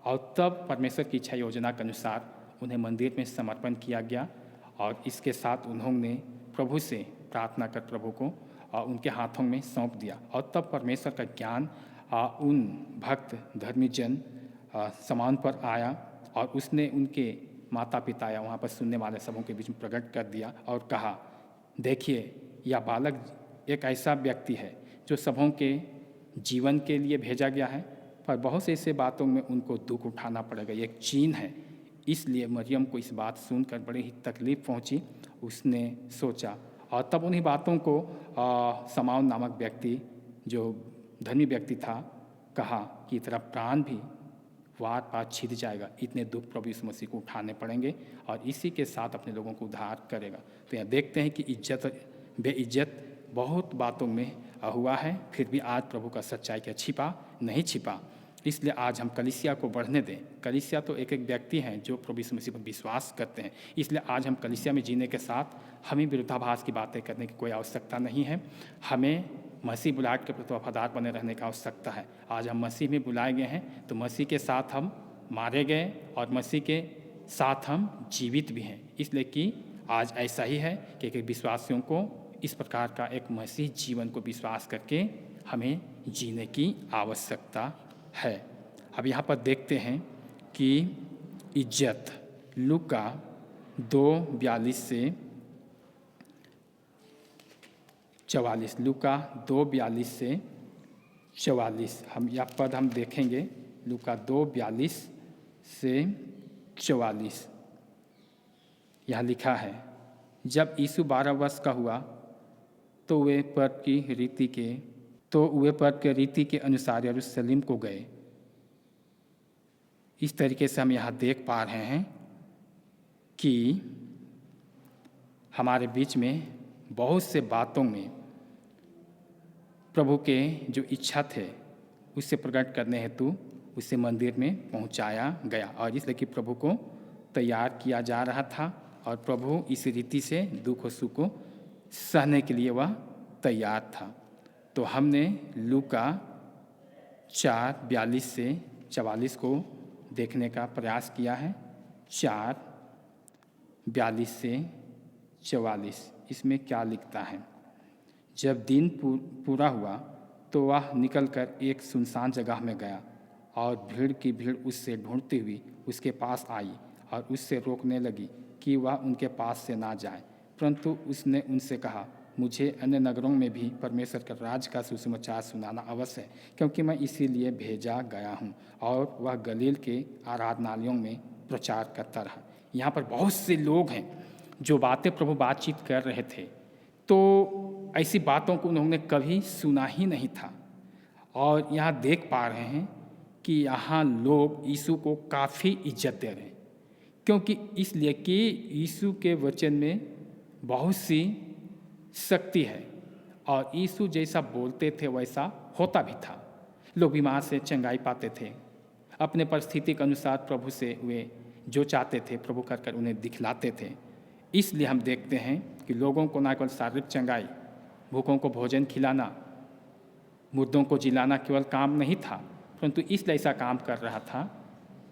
और तब परमेश्वर की इच्छा योजना के अनुसार उन्हें मंदिर में समर्पण किया गया और इसके साथ उन्होंने प्रभु से प्रार्थना कर प्रभु को उनके हाथों में सौंप दिया। और तब परमेश्वर का ज्ञान उन भक्त धर्मी जन शमौन पर आया और उसने उनके माता पिता या वहाँ पर सुनने वाले सबों के बीच में प्रकट कर दिया और कहा, देखिए यह बालक एक ऐसा व्यक्ति है जो सबों के जीवन के लिए भेजा गया है, पर बहुत से ऐसे बातों में उनको दुख उठाना पड़ेगा, ये एक चिन्ह है। इसलिए मरियम को इस बात सुनकर बड़ी ही तकलीफ पहुंची। उसने सोचा और तब उन्हीं बातों को शमौन नामक व्यक्ति जो धनी व्यक्ति था कहा कि तेरा प्राण भी वार पार छिद जाएगा, इतने दुख प्रभु यीशु मसीह को उठाने पड़ेंगे और इसी के साथ अपने लोगों को उद्धार करेगा। तो यहाँ देखते हैं कि इज्जत बेइज्जत बहुत बातों में हुआ है, फिर भी आज प्रभु का सच्चाई क्या छिपा नहीं छिपा। इसलिए आज हम कलीसिया को बढ़ने दें। कलीसिया तो एक एक व्यक्ति हैं जो प्रभु यीशु मसीह पर विश्वास करते हैं। इसलिए आज हम कलीसिया में जीने के साथ हमें विरोधाभास की बातें करने की कोई आवश्यकता नहीं है। हमें मसीह बुलाहट के प्रति वफादार बने रहने की आवश्यकता है। आज हम मसीह में बुलाए गए हैं तो मसीह के साथ हम मारे गए और मसीह के साथ हम जीवित भी हैं। इसलिए कि आज ऐसा ही है कि एक विश्वासियों को इस प्रकार का एक मसीह जीवन को विश्वास करके हमें जीने की आवश्यकता है। अब यहाँ पर देखते हैं कि इज्जत लूका 2:42 से 44, लूका 2:42 से 44 हम यह पद हम देखेंगे। लूका 2:42 से 44 यह लिखा है, जब यीशु 12 वर्ष का हुआ तो वे पर्व के रीति के अनुसार यरूशलेम को गए। इस तरीके से हम यहाँ देख पा रहे हैं कि हमारे बीच में बहुत से बातों में प्रभु के जो इच्छा थे उससे प्रकट करने हेतु उसे मंदिर में पहुँचाया गया और इसलिए कि प्रभु को तैयार किया जा रहा था और प्रभु इस रीति से दुख और सुख को सहने के लिए वह तैयार था। तो हमने लूका 4:42 से 44 को देखने का प्रयास किया है। 4:42 से 44 इसमें क्या लिखता है, जब दिन पूरा हुआ तो वह निकलकर एक सुनसान जगह में गया और भीड़ की भीड़ उससे ढूंढती हुई उसके पास आई और उससे रोकने लगी कि वह उनके पास से ना जाए, परंतु उसने उनसे कहा, मुझे अन्य नगरों में भी परमेश्वर का राज का सुसमाचार सुनाना अवश्य है, क्योंकि मैं इसीलिए भेजा गया हूँ। और वह गलील के आराधनालयों में प्रचार करता रहा। यहाँ पर बहुत से लोग हैं जो बातें प्रभु बातचीत कर रहे थे, तो ऐसी बातों को उन्होंने कभी सुना ही नहीं था। और यहाँ देख पा रहे हैं कि यहाँ लोग यीशु को काफ़ी इज्जत दे रहे हैं, क्योंकि इसलिए कि यीशु के वचन में बहुत सी शक्ति है और यीशु जैसा बोलते थे वैसा होता भी था। लोग बीमार से चंगाई पाते थे, अपने परिस्थिति के अनुसार प्रभु से वे जो चाहते थे प्रभु कर कर उन्हें दिखलाते थे। इसलिए हम देखते हैं कि लोगों को न केवल शारीरिक चंगाई, भूखों को भोजन खिलाना, मुर्दों को जिलाना केवल काम नहीं था, परंतु इसलिए ऐसा काम कर रहा था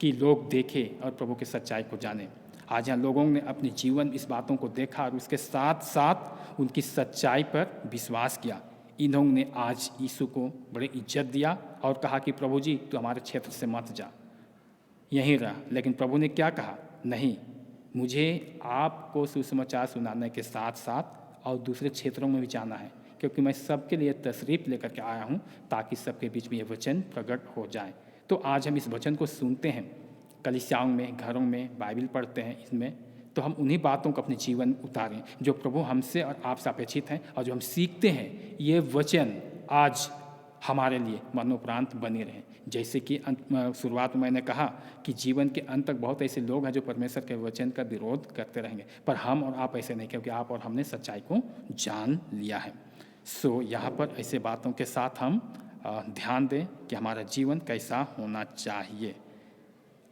कि लोग देखें और प्रभु की सच्चाई को जाने। आज यहाँ लोगों ने अपने जीवन में इस बातों को देखा और उसके साथ साथ उनकी सच्चाई पर विश्वास किया। इन्होंने आज यीशु को बड़ी इज्जत दिया और कहा कि प्रभु जी तू हमारे क्षेत्र से मत जा, यहीं रह। लेकिन प्रभु ने क्या कहा, नहीं, मुझे आपको सुसमाचार सुनाने के साथ साथ और दूसरे क्षेत्रों में भी जाना है, क्योंकि मैं सबके लिए तशरीफ़ लेकर के आया हूँ ताकि सबके बीच में ये वचन प्रकट हो जाए। तो आज हम इस वचन को सुनते हैं, कलीसियाओं में, घरों में बाइबल पढ़ते हैं, इसमें तो हम उन्हीं बातों को अपने जीवन में उतारें जो प्रभु हमसे और आपसे अपेक्षित हैं, और जो हम सीखते हैं ये वचन आज हमारे लिए मनोप्रांत बने रहें। जैसे कि शुरुआत में मैंने कहा कि जीवन के अंत तक बहुत ऐसे लोग हैं जो परमेश्वर के वचन का विरोध करते रहेंगे, पर हम और आप ऐसे नहीं, क्योंकि आप और हमने सच्चाई को जान लिया है। यहाँ पर ऐसे बातों के साथ हम ध्यान दें कि हमारा जीवन कैसा होना चाहिए।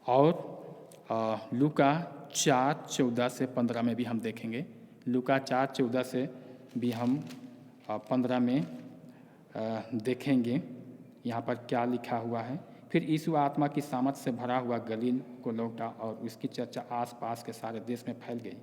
और लूका 4:14 से 15 में भी हम देखेंगे। लूका 4:14 से भी हम 15 में देखेंगे यहाँ पर क्या लिखा हुआ है। फिर यीशु आत्मा की सामर्थ से भरा हुआ गलील को लौटा और उसकी चर्चा आसपास के सारे देश में फैल गई।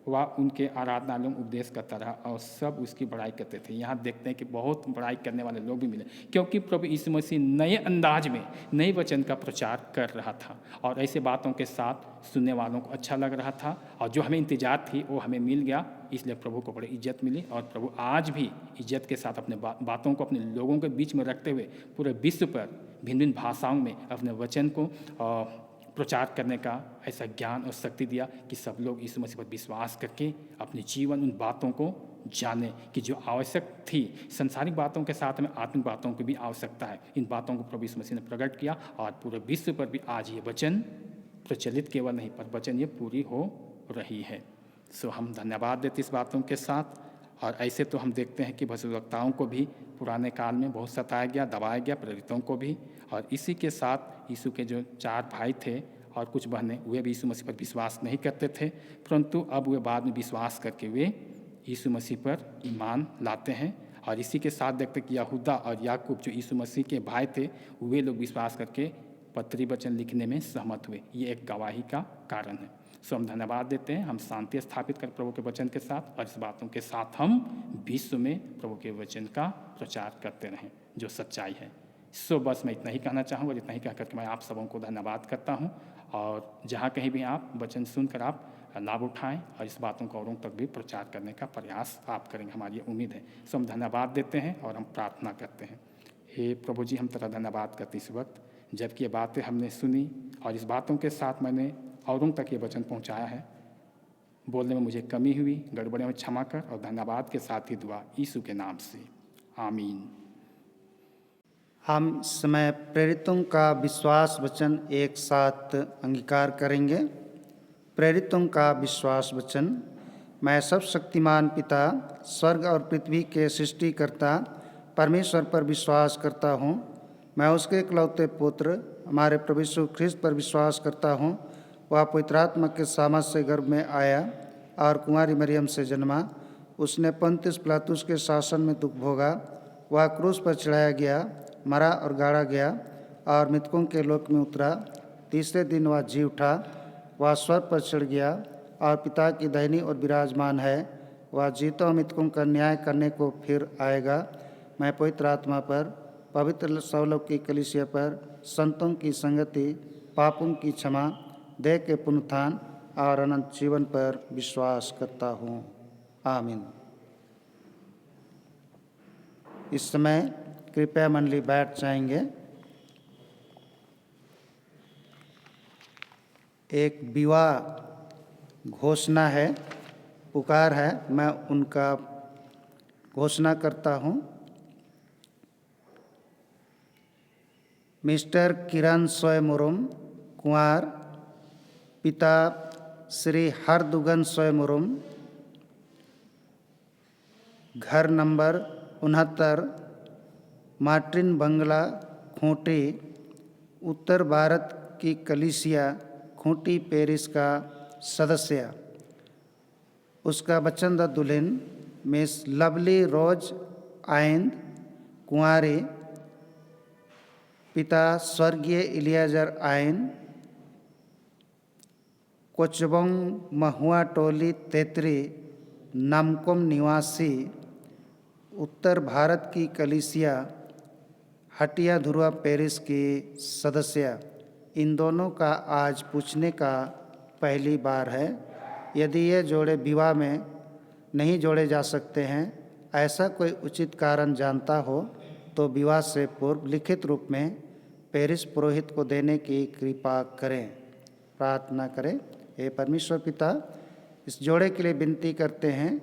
वह उनके आराधनालयों में उपदेश करता रहा और सब उसकी बड़ाई करते थे। यहाँ देखते हैं कि बहुत बड़ाई करने वाले लोग भी मिले, क्योंकि प्रभु यीशु मसीह नए अंदाज में नए वचन का प्रचार कर रहा था और ऐसे बातों के साथ सुनने वालों को अच्छा लग रहा था, और जो हमें इंतजार थी वो हमें मिल गया। इसलिए प्रभु को बड़ी इज्जत मिली, और प्रभु आज भी इज्जत के साथ अपने बातों को अपने लोगों के बीच में रखते हुए पूरे विश्व पर भिन्न भिन्न भाषाओं में अपने वचन को प्रचार करने का ऐसा ज्ञान और शक्ति दिया कि सब लोग यीशु मसीह पर विश्वास करके अपने जीवन उन बातों को जाने कि जो आवश्यक थी। संसारिक बातों के साथ में आत्मिक बातों की भी आवश्यकता है। इन बातों को प्रभु यीशु मसीह ने प्रकट किया, और पूरे विश्व पर भी आज ये वचन प्रचलित केवल नहीं, पर वचन ये पूरी हो रही है। हम धन्यवाद देते इस बातों के साथ। और ऐसे तो हम देखते हैं कि भविष्यवक्ताओं को भी पुराने काल में बहुत सताया गया, दबाया गया, प्रेरितों को भी। और इसी के साथ यीशु के जो 4 भाई थे और कुछ बहनें, वे भी यीशु मसीह पर विश्वास नहीं करते थे, परंतु अब वे बाद में विश्वास करके वे यीशु मसीह पर ईमान लाते हैं। और इसी के साथ देखते कि यहूदा और याकूब जो यीशु मसीह के भाई थे, वे लोग विश्वास करके पत्री वचन लिखने में सहमत हुए। ये एक गवाही का कारण है। हम धन्यवाद देते हैं। हम शांति स्थापित कर प्रभु के वचन के साथ, और इस बातों के साथ हम विश्व में प्रभु के वचन का प्रचार करते रहें जो सच्चाई है। बस मैं इतना ही कहना चाहूँगा। इतना ही कहकर के मैं आप सबों को धन्यवाद करता हूँ, और जहाँ कहीं भी आप वचन सुनकर आप लाभ उठाएं और इस बातों को औरों तक भी प्रचार करने का प्रयास आप करेंगे, हमारी उम्मीद है। हम धन्यवाद देते हैं और हम प्रार्थना करते हैं। हे प्रभु जी, हम तेरा धन्यवाद करते इस वक्त, जबकि ये बातें हमने सुनी और इस बातों के साथ मैंने औरों तक ये वचन पहुंचाया है। बोलने में मुझे कमी हुई, गड़बड़ियों में क्षमा कर, और धन्यवाद के साथ ही दुआ यीशु के नाम से, आमीन। हम समय प्रेरितों का विश्वास वचन एक साथ अंगीकार करेंगे। प्रेरितों का विश्वास वचन। मैं सब शक्तिमान पिता, स्वर्ग और पृथ्वी के सृष्टिकर्ता परमेश्वर पर विश्वास करता हूँ। मैं उसके इकलौते पुत्र हमारे प्रभु यीशु ख्रिस्त पर विश्वास करता हूँ। वह पवित्र आत्मा के सामर्थ से गर्भ में आया और कुंवारी मरियम से जन्मा। उसने पंतियुस पिलातुस के शासन में दुख भोगा। वह क्रूस पर चढ़ाया गया, मरा और गाड़ा गया और मृतकों के लोक में उतरा। तीसरे दिन वह जी उठा। वह स्वर्ग पर चढ़ गया और पिता की दाहिनी ओर विराजमान है। वह जीतों मृतकों का न्याय करने को फिर आएगा। मैं पवित्र आत्मा पर, पवित्र सौलभ की कलीसिया पर, संतों की संगति, पापों की क्षमा, देह के पुनरुत्थान और अनंत जीवन पर विश्वास करता हूँ। आमीन। इस समय कृपया मंडली बैठ जाएंगे। एक विवाह घोषणा है, पुकार है, मैं उनका घोषणा करता हूँ। मिस्टर किरण सोयमुरुम कुंवर, पिता श्री हरदुगन सोयमुरुम, घर नंबर 69, मार्टिन बंगला, खूंटी, उत्तर भारत की कलीसिया खूंटी पेरिस का सदस्य। उसका बच्चनदा दुल्हन मिस लवली रोज आइंद, कुंवारी, पिता स्वर्गीय इलियाजर आइन, कोचबंग महुआ टोली तेतरी नामकुम निवासी उत्तर भारत की कलीसिया हटिया ध्रुवा पेरिस की सदस्य, इन दोनों का आज पूछने का पहली बार है। यदि ये जोड़े विवाह में नहीं जोड़े जा सकते हैं, ऐसा कोई उचित कारण जानता हो तो विवाह से पूर्व लिखित रूप में पेरिस पुरोहित को देने की कृपा करें। प्रार्थना करें। हे परमेश्वर पिता, इस जोड़े के लिए विनती करते हैं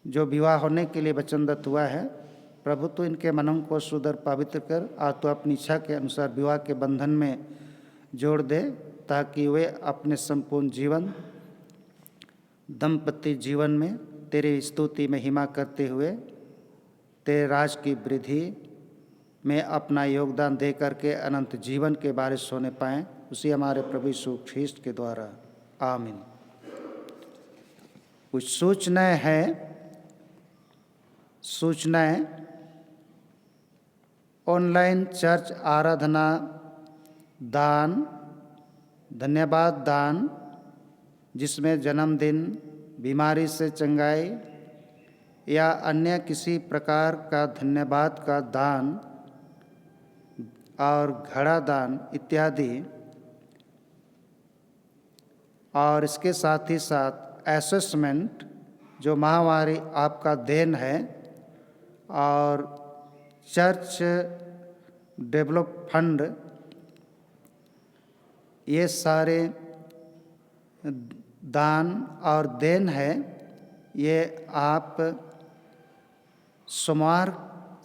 जो विवाह होने के लिए वचनदत्त हुआ है। प्रभु तो इनके मनों को सुधर पवित्र कर और तो अपनी इच्छा के अनुसार विवाह के बंधन में जोड़ दे, ताकि वे अपने संपूर्ण जीवन दंपति जीवन में तेरी स्तुति में महिमा करते हुए तेरे राज की वृद्धि में अपना योगदान दे करके अनंत जीवन के वारिस होने पाएँ। उसी हमारे प्रभु यीशु ख्रीस्त के द्वारा, आमीन। कुछ सूचनाएं ऑनलाइन चर्च आराधना दान, धन्यवाद दान, जिसमें जन्मदिन, बीमारी से चंगाई या अन्य किसी प्रकार का धन्यवाद का दान और घड़ा दान इत्यादि, और इसके साथ ही साथ असेसमेंट जो माहवारी आपका देन है, और चर्च डेवलप फंड, ये सारे दान और देन है। ये आप सोमवार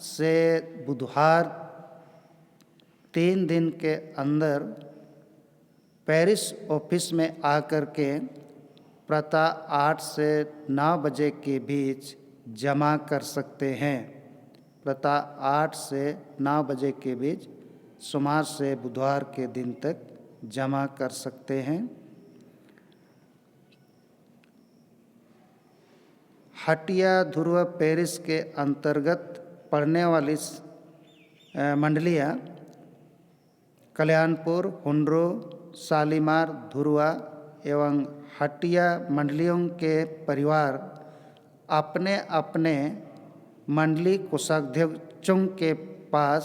से बुधवार 3 दिन के अंदर पेरिस ऑफिस में आकर के प्रातः 8 से 9 बजे के बीच जमा कर सकते हैं। प्रातः 8 से 9 बजे के बीच सोमवार से बुधवार के दिन तक जमा कर सकते हैं। हटिया ध्रुव पेरिस के अंतर्गत पढ़ने वाली मंडलियाँ कल्याणपुर, हुंड्रो, शालीमार, ध्रुवा एवं हटिया मंडलियों के परिवार अपने अपने मंडली कोषाध्यक्षों के पास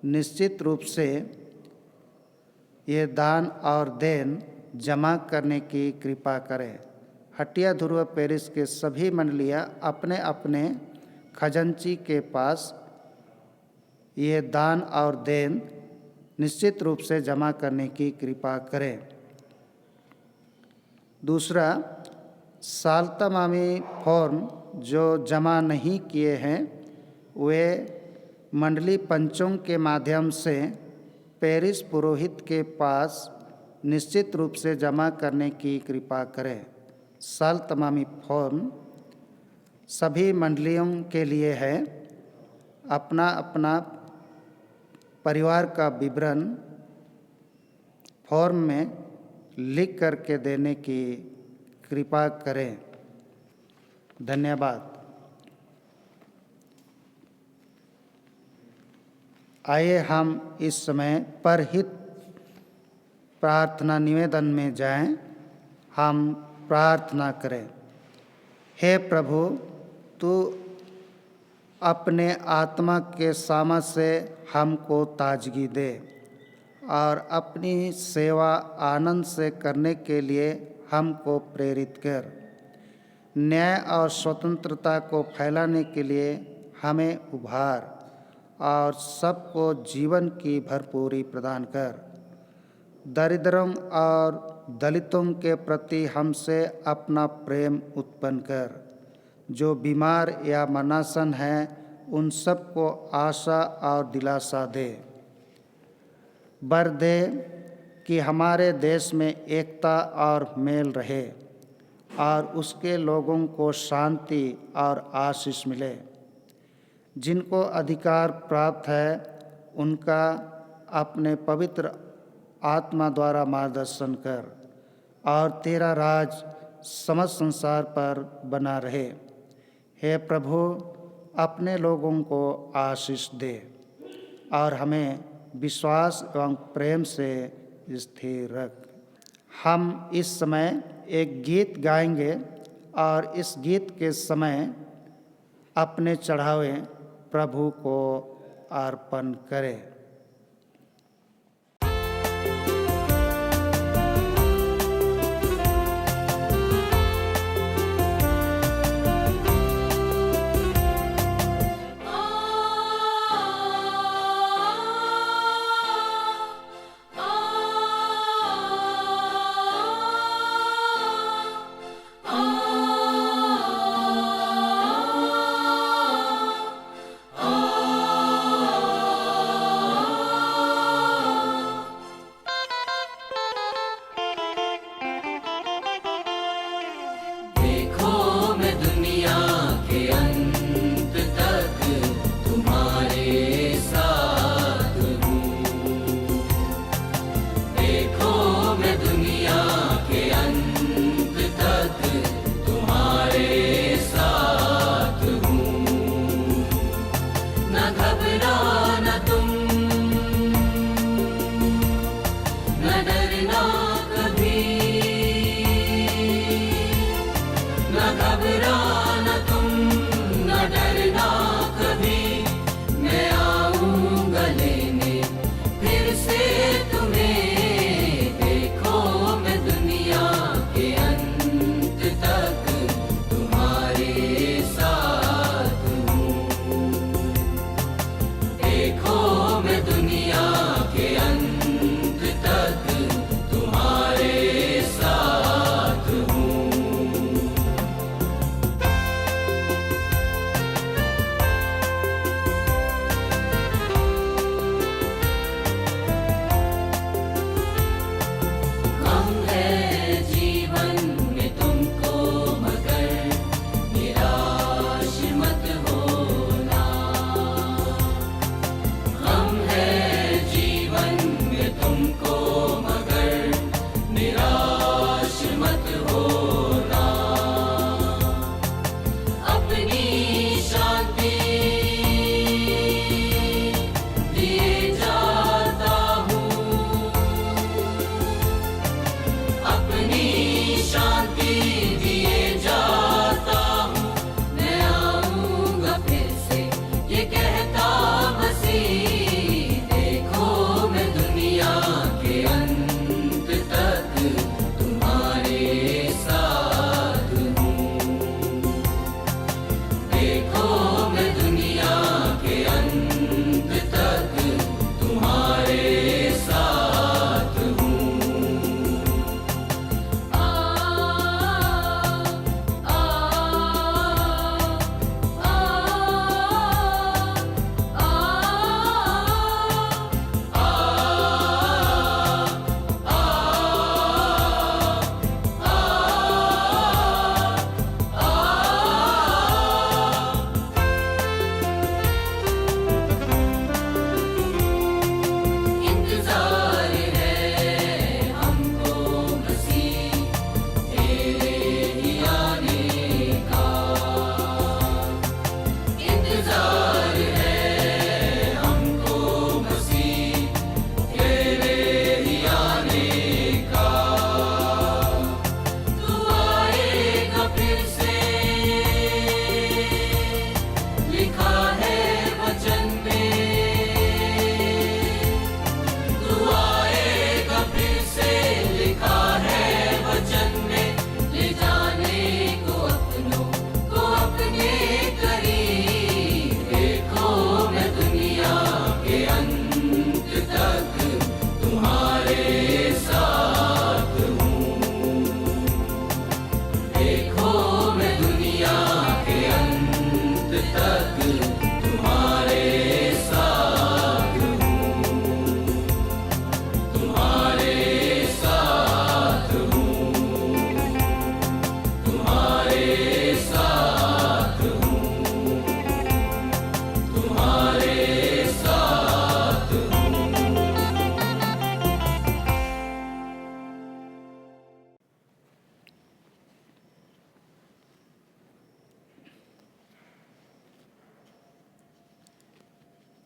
निश्चित रूप से ये दान और देन जमा करने की कृपा करें। हटिया ध्रुव पेरिस के सभी मंडलियाँ अपने अपने खजांची के पास ये दान और देन निश्चित रूप से जमा करने की कृपा करें। दूसरा, साल्तामामी फॉर्म जो जमा नहीं किए हैं, वे मंडली पंचों के माध्यम से पेरिस पुरोहित के पास निश्चित रूप से जमा करने की कृपा करें। साल्तामामी फॉर्म सभी मंडलियों के लिए है। अपना अपना परिवार का विवरण फॉर्म में लिख करके देने की कृपा करें। धन्यवाद। आइए हम इस समय परहित प्रार्थना निवेदन में जाएं। हम प्रार्थना करें। हे प्रभु, तू अपने आत्मा के सामर्थ से हमको ताजगी दे और अपनी सेवा आनंद से करने के लिए हमको प्रेरित कर। न्याय और स्वतंत्रता को फैलाने के लिए हमें उभार और सबको जीवन की भरपूरी प्रदान कर। दरिद्रों और दलितों के प्रति हमसे अपना प्रेम उत्पन्न कर। जो बीमार या मनासन हैं, उन सबको आशा और दिलासा दे। वर दे कि हमारे देश में एकता और मेल रहे और उसके लोगों को शांति और आशीष मिले। जिनको अधिकार प्राप्त है, उनका अपने पवित्र आत्मा द्वारा मार्गदर्शन कर और तेरा राज समस्त संसार पर बना रहे। हे प्रभु, अपने लोगों को आशीष दे और हमें विश्वास एवं प्रेम से स्थिर रख। हम इस समय एक गीत गाएंगे और इस गीत के समय अपने चढ़ावे प्रभु को अर्पण करें।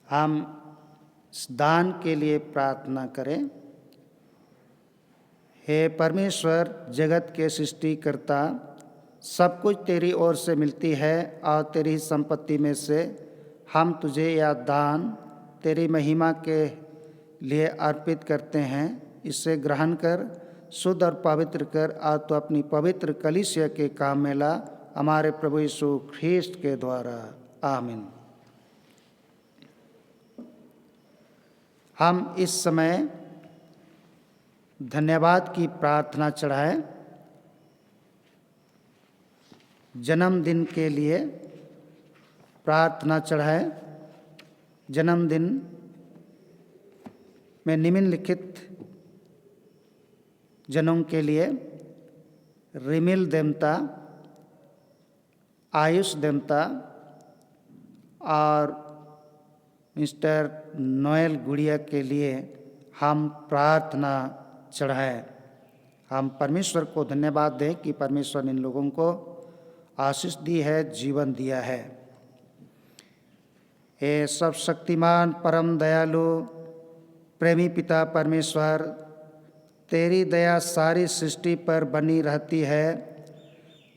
हम दान के लिए प्रार्थना करें। हे परमेश्वर, जगत के सृष्टिकर्ता, सब कुछ तेरी ओर से मिलती है और तेरी ही संपत्ति में से हम तुझे यह दान तेरी महिमा के लिए अर्पित करते हैं। इसे ग्रहण कर, शुद्ध और पवित्र कर और तो अपनी पवित्र कलीसिया के काम में ला, हमारे प्रभु यीशु ख्रीस्त के द्वारा। आमीन। हम इस समय धन्यवाद की प्रार्थना चढ़ाएं। जन्मदिन के लिए प्रार्थना चढ़ाएं। जन्मदिन में निम्नलिखित जनों के लिए रिमिल देमता, आयुष देमता और मिस्टर नोएल गुड़िया के लिए हम प्रार्थना चढ़ाएं। हम परमेश्वर को धन्यवाद दें कि परमेश्वर ने इन लोगों को आशीष दी है, जीवन दिया है। हे सब शक्तिमान, परम दयालु, प्रेमी पिता परमेश्वर, तेरी दया सारी सृष्टि पर बनी रहती है।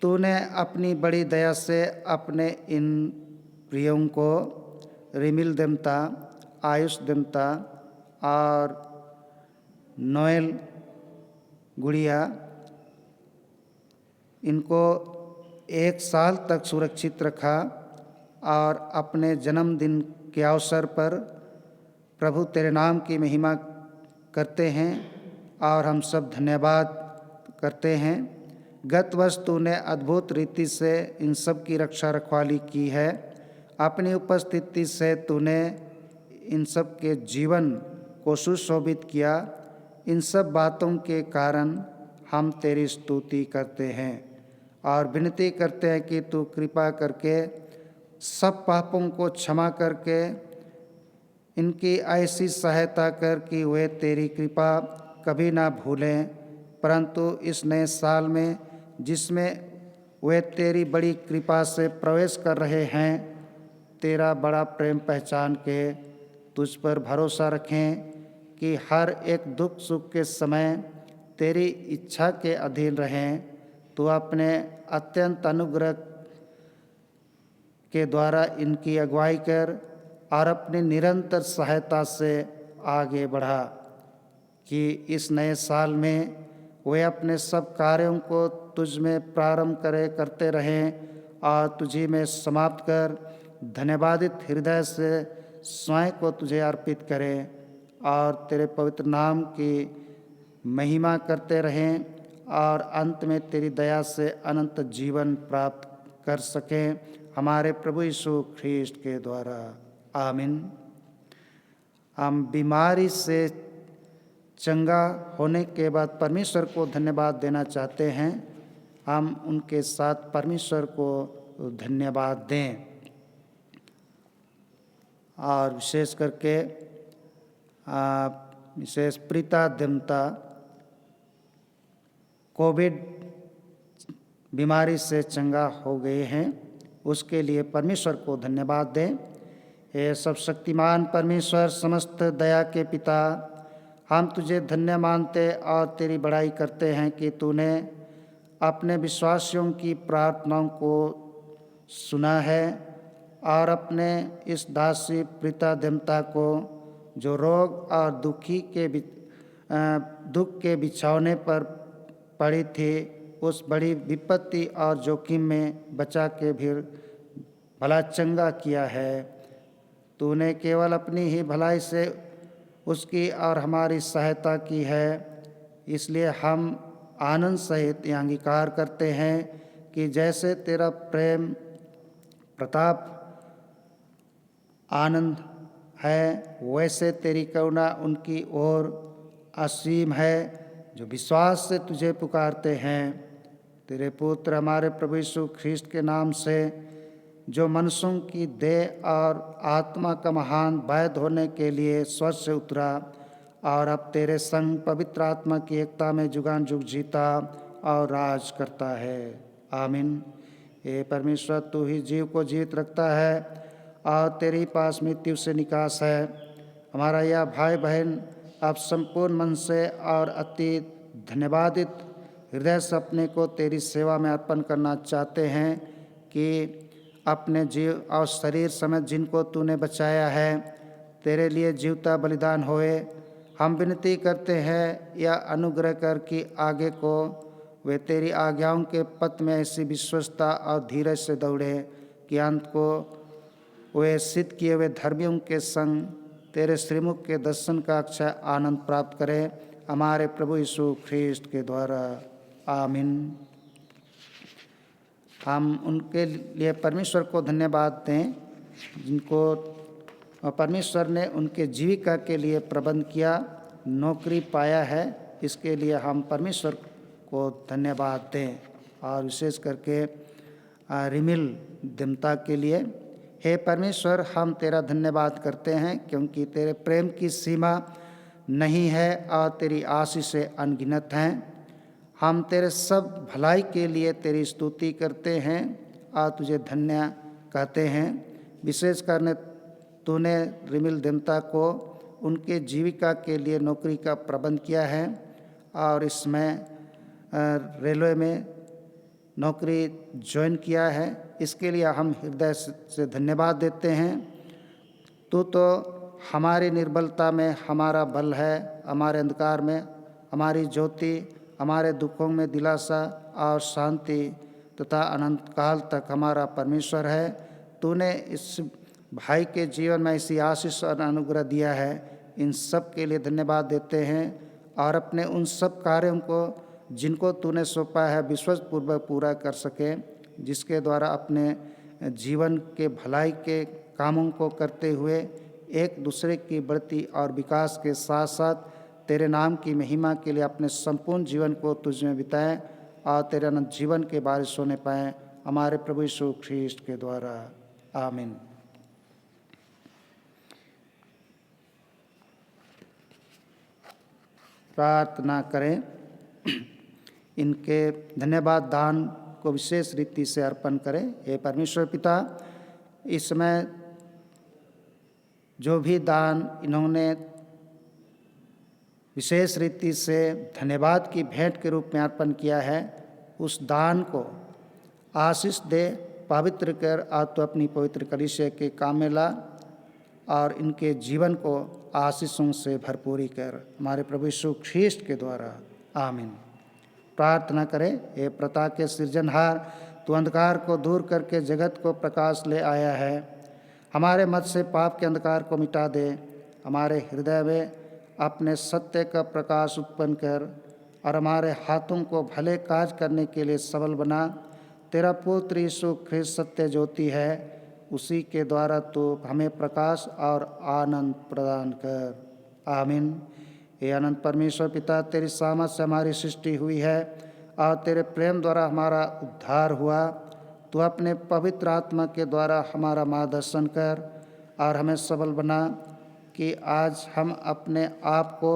तूने अपनी बड़ी दया से अपने इन प्रियों को रिमिल देमता, आयुष देमता और नोएल गुड़िया, इनको 1 साल तक सुरक्षित रखा और अपने जन्मदिन के अवसर पर प्रभु तेरे नाम की महिमा करते हैं और हम सब धन्यवाद करते हैं। गत वर्ष तूने अद्भुत रीति से इन सब की रक्षा रखवाली की है। अपनी उपस्थिति से तूने इन सब के जीवन को सुशोभित किया। इन सब बातों के कारण हम तेरी स्तुति करते हैं और विनती करते हैं कि तू कृपा करके सब पापों को क्षमा करके इनकी ऐसी सहायता कर कि वे तेरी कृपा कभी ना भूलें, परंतु इस नए साल में जिसमें वे तेरी बड़ी कृपा से प्रवेश कर रहे हैं, तेरा बड़ा प्रेम पहचान के तुझ पर भरोसा रखें कि हर एक दुख सुख के समय तेरी इच्छा के अधीन रहें। तू अपने अत्यंत अनुग्रह के द्वारा इनकी अगुवाई कर और अपनी निरंतर सहायता से आगे बढ़ा कि इस नए साल में वे अपने सब कार्यों को तुझ में प्रारंभ करते रहें और तुझी में समाप्त कर धन्यवादित हृदय से स्वयं को तुझे अर्पित करें और तेरे पवित्र नाम की महिमा करते रहें और अंत में तेरी दया से अनंत जीवन प्राप्त कर सकें, हमारे प्रभु यीशु ख्रीस्त के द्वारा। आमीन। हम बीमारी से चंगा होने के बाद परमेश्वर को धन्यवाद देना चाहते हैं। हम उनके साथ परमेश्वर को धन्यवाद दें और विशेष करके विशेष प्रीता देमता कोविड बीमारी से चंगा हो गए हैं, उसके लिए परमेश्वर को धन्यवाद दें। हे सब शक्तिमान परमेश्वर, समस्त दया के पिता, हम तुझे धन्य मानते और तेरी बड़ाई करते हैं कि तूने अपने विश्वासियों की प्रार्थनाओं को सुना है और अपने इस दासी प्रीता देमता को जो रोग और दुख के बिछौने पर पड़ी थी, उस बड़ी विपत्ति और जोखिम में बचा के भी भला चंगा किया है। तूने केवल अपनी ही भलाई से उसकी और हमारी सहायता की है, इसलिए हम आनंद सहित यह अंगीकार करते हैं कि जैसे तेरा प्रेम प्रताप आनंद है, वैसे तेरी करुणा उनकी ओर असीम है जो विश्वास से तुझे पुकारते हैं। तेरे पुत्र हमारे प्रभु यीशु ख्रीस्त के नाम से, जो मनुष्यों की देह और आत्मा का महान वैद्य होने के लिए स्वर्ग से उतरा और अब तेरे संग पवित्र आत्मा की एकता में जुगान जुग जीता और राज करता है। आमीन। हे परमेश्वर, तू ही जीव को जीवित रखता है और तेरे पास मृत्यु से निकास है। हमारा यह भाई बहन अब संपूर्ण मन से और अति धन्यवादित हृदय से अपने को तेरी सेवा में अर्पण करना चाहते हैं कि अपने जीव और शरीर समेत जिनको तूने बचाया है तेरे लिए जीवता बलिदान होए। हम विनती करते हैं या अनुग्रह कर कि आगे को वे तेरी आज्ञाओं के पथ में ऐसी विश्वसता और धीरज से दौड़े कि अंत को वे सिद्ध किए हुए धर्मियों के संग तेरे श्रीमुख के दर्शन का अक्षय आनंद प्राप्त करें। हमारे प्रभु यीशु ख्रीस्ट के द्वारा, आमीन। हम उनके लिए परमेश्वर को धन्यवाद दें जिनको परमेश्वर ने उनके जीविका के लिए प्रबंध किया, नौकरी पाया है। इसके लिए हम परमेश्वर को धन्यवाद दें और विशेष करके रिमिल दिमता के लिए। हे परमेश्वर, हम तेरा धन्यवाद करते हैं क्योंकि तेरे प्रेम की सीमा नहीं है और तेरी आशीषें अनगिनत हैं। हम तेरे सब भलाई के लिए तेरी स्तुति करते हैं और तुझे धन्य कहते हैं। विशेष करने तूने रिमिल दिमता को उनके जीविका के लिए नौकरी का प्रबंध किया है और इसमें रेलवे में नौकरी ज्वाइन किया है। इसके लिए हम हृदय से धन्यवाद देते हैं। तू तो हमारी निर्बलता में हमारा बल है, हमारे अंधकार में हमारी ज्योति, हमारे दुखों में दिलासा और शांति तथा अनंत काल तक हमारा परमेश्वर है। तूने इस भाई के जीवन में ऐसी आशीष और अनुग्रह दिया है। इन सब के लिए धन्यवाद देते हैं और अपने उन सब कार्यों को जिनको तूने सौंपा है विश्वासपूर्वक पूरा कर सके, जिसके द्वारा अपने जीवन के भलाई के कामों को करते हुए एक दूसरे की बढ़ती और विकास के साथ साथ तेरे नाम की महिमा के लिए अपने संपूर्ण जीवन को तुझ में बिताएं और तेरे अनंत जीवन के बारिश होने पाएँ। हमारे प्रभु यीशु ख्रीस्ट के द्वारा, आमीन। प्रार्थना करें। इनके धन्यवाद दान को विशेष रीति से अर्पण करें। हे परमेश्वर पिता, इस समय जो भी दान इन्होंने विशेष रीति से धन्यवाद की भेंट के रूप में अर्पण किया है, उस दान को आशीष दे, पवित्र कर और तो अपनी पवित्र कलीसिया के काम में ला और इनके जीवन को आशीषों से भरपूरी कर। हमारे प्रभु यीशु ख्रीस्ट के द्वारा, आमीन। प्रार्थना करें। हे प्रता के सृजनहार, तू अंधकार को दूर करके जगत को प्रकाश ले आया है। हमारे मत से पाप के अंधकार को मिटा दे। हमारे हृदय में अपने सत्य का प्रकाश उत्पन्न कर और हमारे हाथों को भले कार्य करने के लिए सबल बना। तेरा पुत्र यीशु ख्रीस्त सत्य ज्योति है, उसी के द्वारा तू हमें प्रकाश और आनंद प्रदान कर। आमीन। हे अनंत परमेश्वर पिता, तेरी सामर्थ से हमारी सृष्टि हुई है और तेरे प्रेम द्वारा हमारा उद्धार हुआ। तू अपने पवित्र आत्मा के द्वारा हमारा मार्गदर्शन कर और हमें सबल बना कि आज हम अपने आप को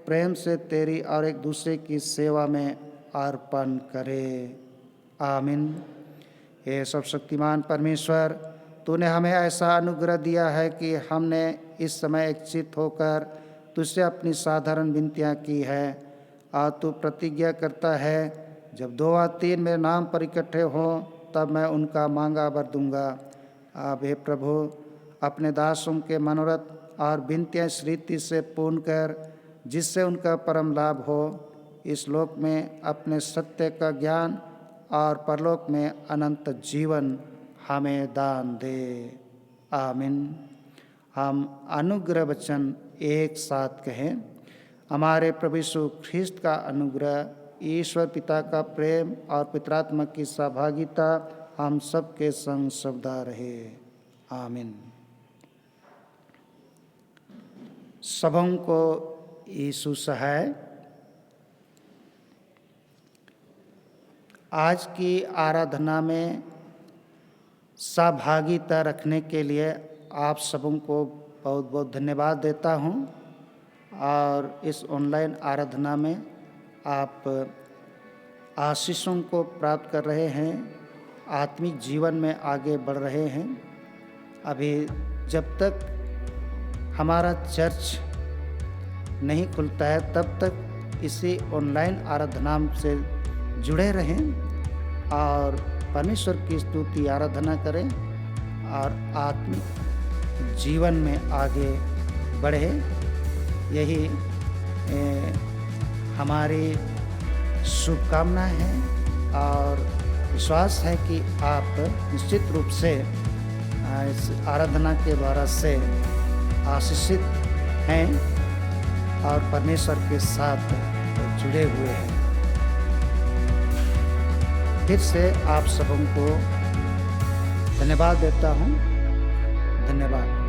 प्रेम से तेरी और एक दूसरे की सेवा में अर्पण करें। आमीन। हे सर्वशक्तिमान परमेश्वर, तूने हमें ऐसा अनुग्रह दिया है कि हमने इस समय एकचित्त होकर तुझसे अपनी साधारण विनतियाँ की है और तू प्रतिज्ञा करता है, जब 2 या 3 मेरे नाम पर इकट्ठे हों तब मैं उनका मांगा वर दूंगा। अब हे प्रभु, अपने दासों के मनोरथ और विनतियाँ इस रीति से पूर्ण कर जिससे उनका परम लाभ हो। इस लोक में अपने सत्य का ज्ञान और परलोक में अनंत जीवन हमें दान दे। आमीन। हम अनुग्रह वचन एक साथ कहें। हमारे प्रभु यीशु ख्रीस्त का अनुग्रह, ईश्वर पिता का प्रेम और पितरात्मा की सहभागिता हम सबके संग सदा रहे। आमीन। सबों को यीशु सहाय। आज की आराधना में सहभागिता रखने के लिए आप सबों को बहुत बहुत धन्यवाद देता हूं और इस ऑनलाइन आराधना में आप आशीषों को प्राप्त कर रहे हैं, आत्मिक जीवन में आगे बढ़ रहे हैं। अभी जब तक हमारा चर्च नहीं खुलता है तब तक इसी ऑनलाइन आराधना से जुड़े रहें और परमेश्वर की स्तुति आराधना करें और आत्मिक जीवन में आगे बढ़े। यही हमारी शुभकामना है और विश्वास है कि आप निश्चित रूप से इस आराधना के द्वारा से आशीषित हैं और परमेश्वर के साथ जुड़े हुए हैं। फिर से आप सबों को धन्यवाद देता हूँ। धन्यवाद।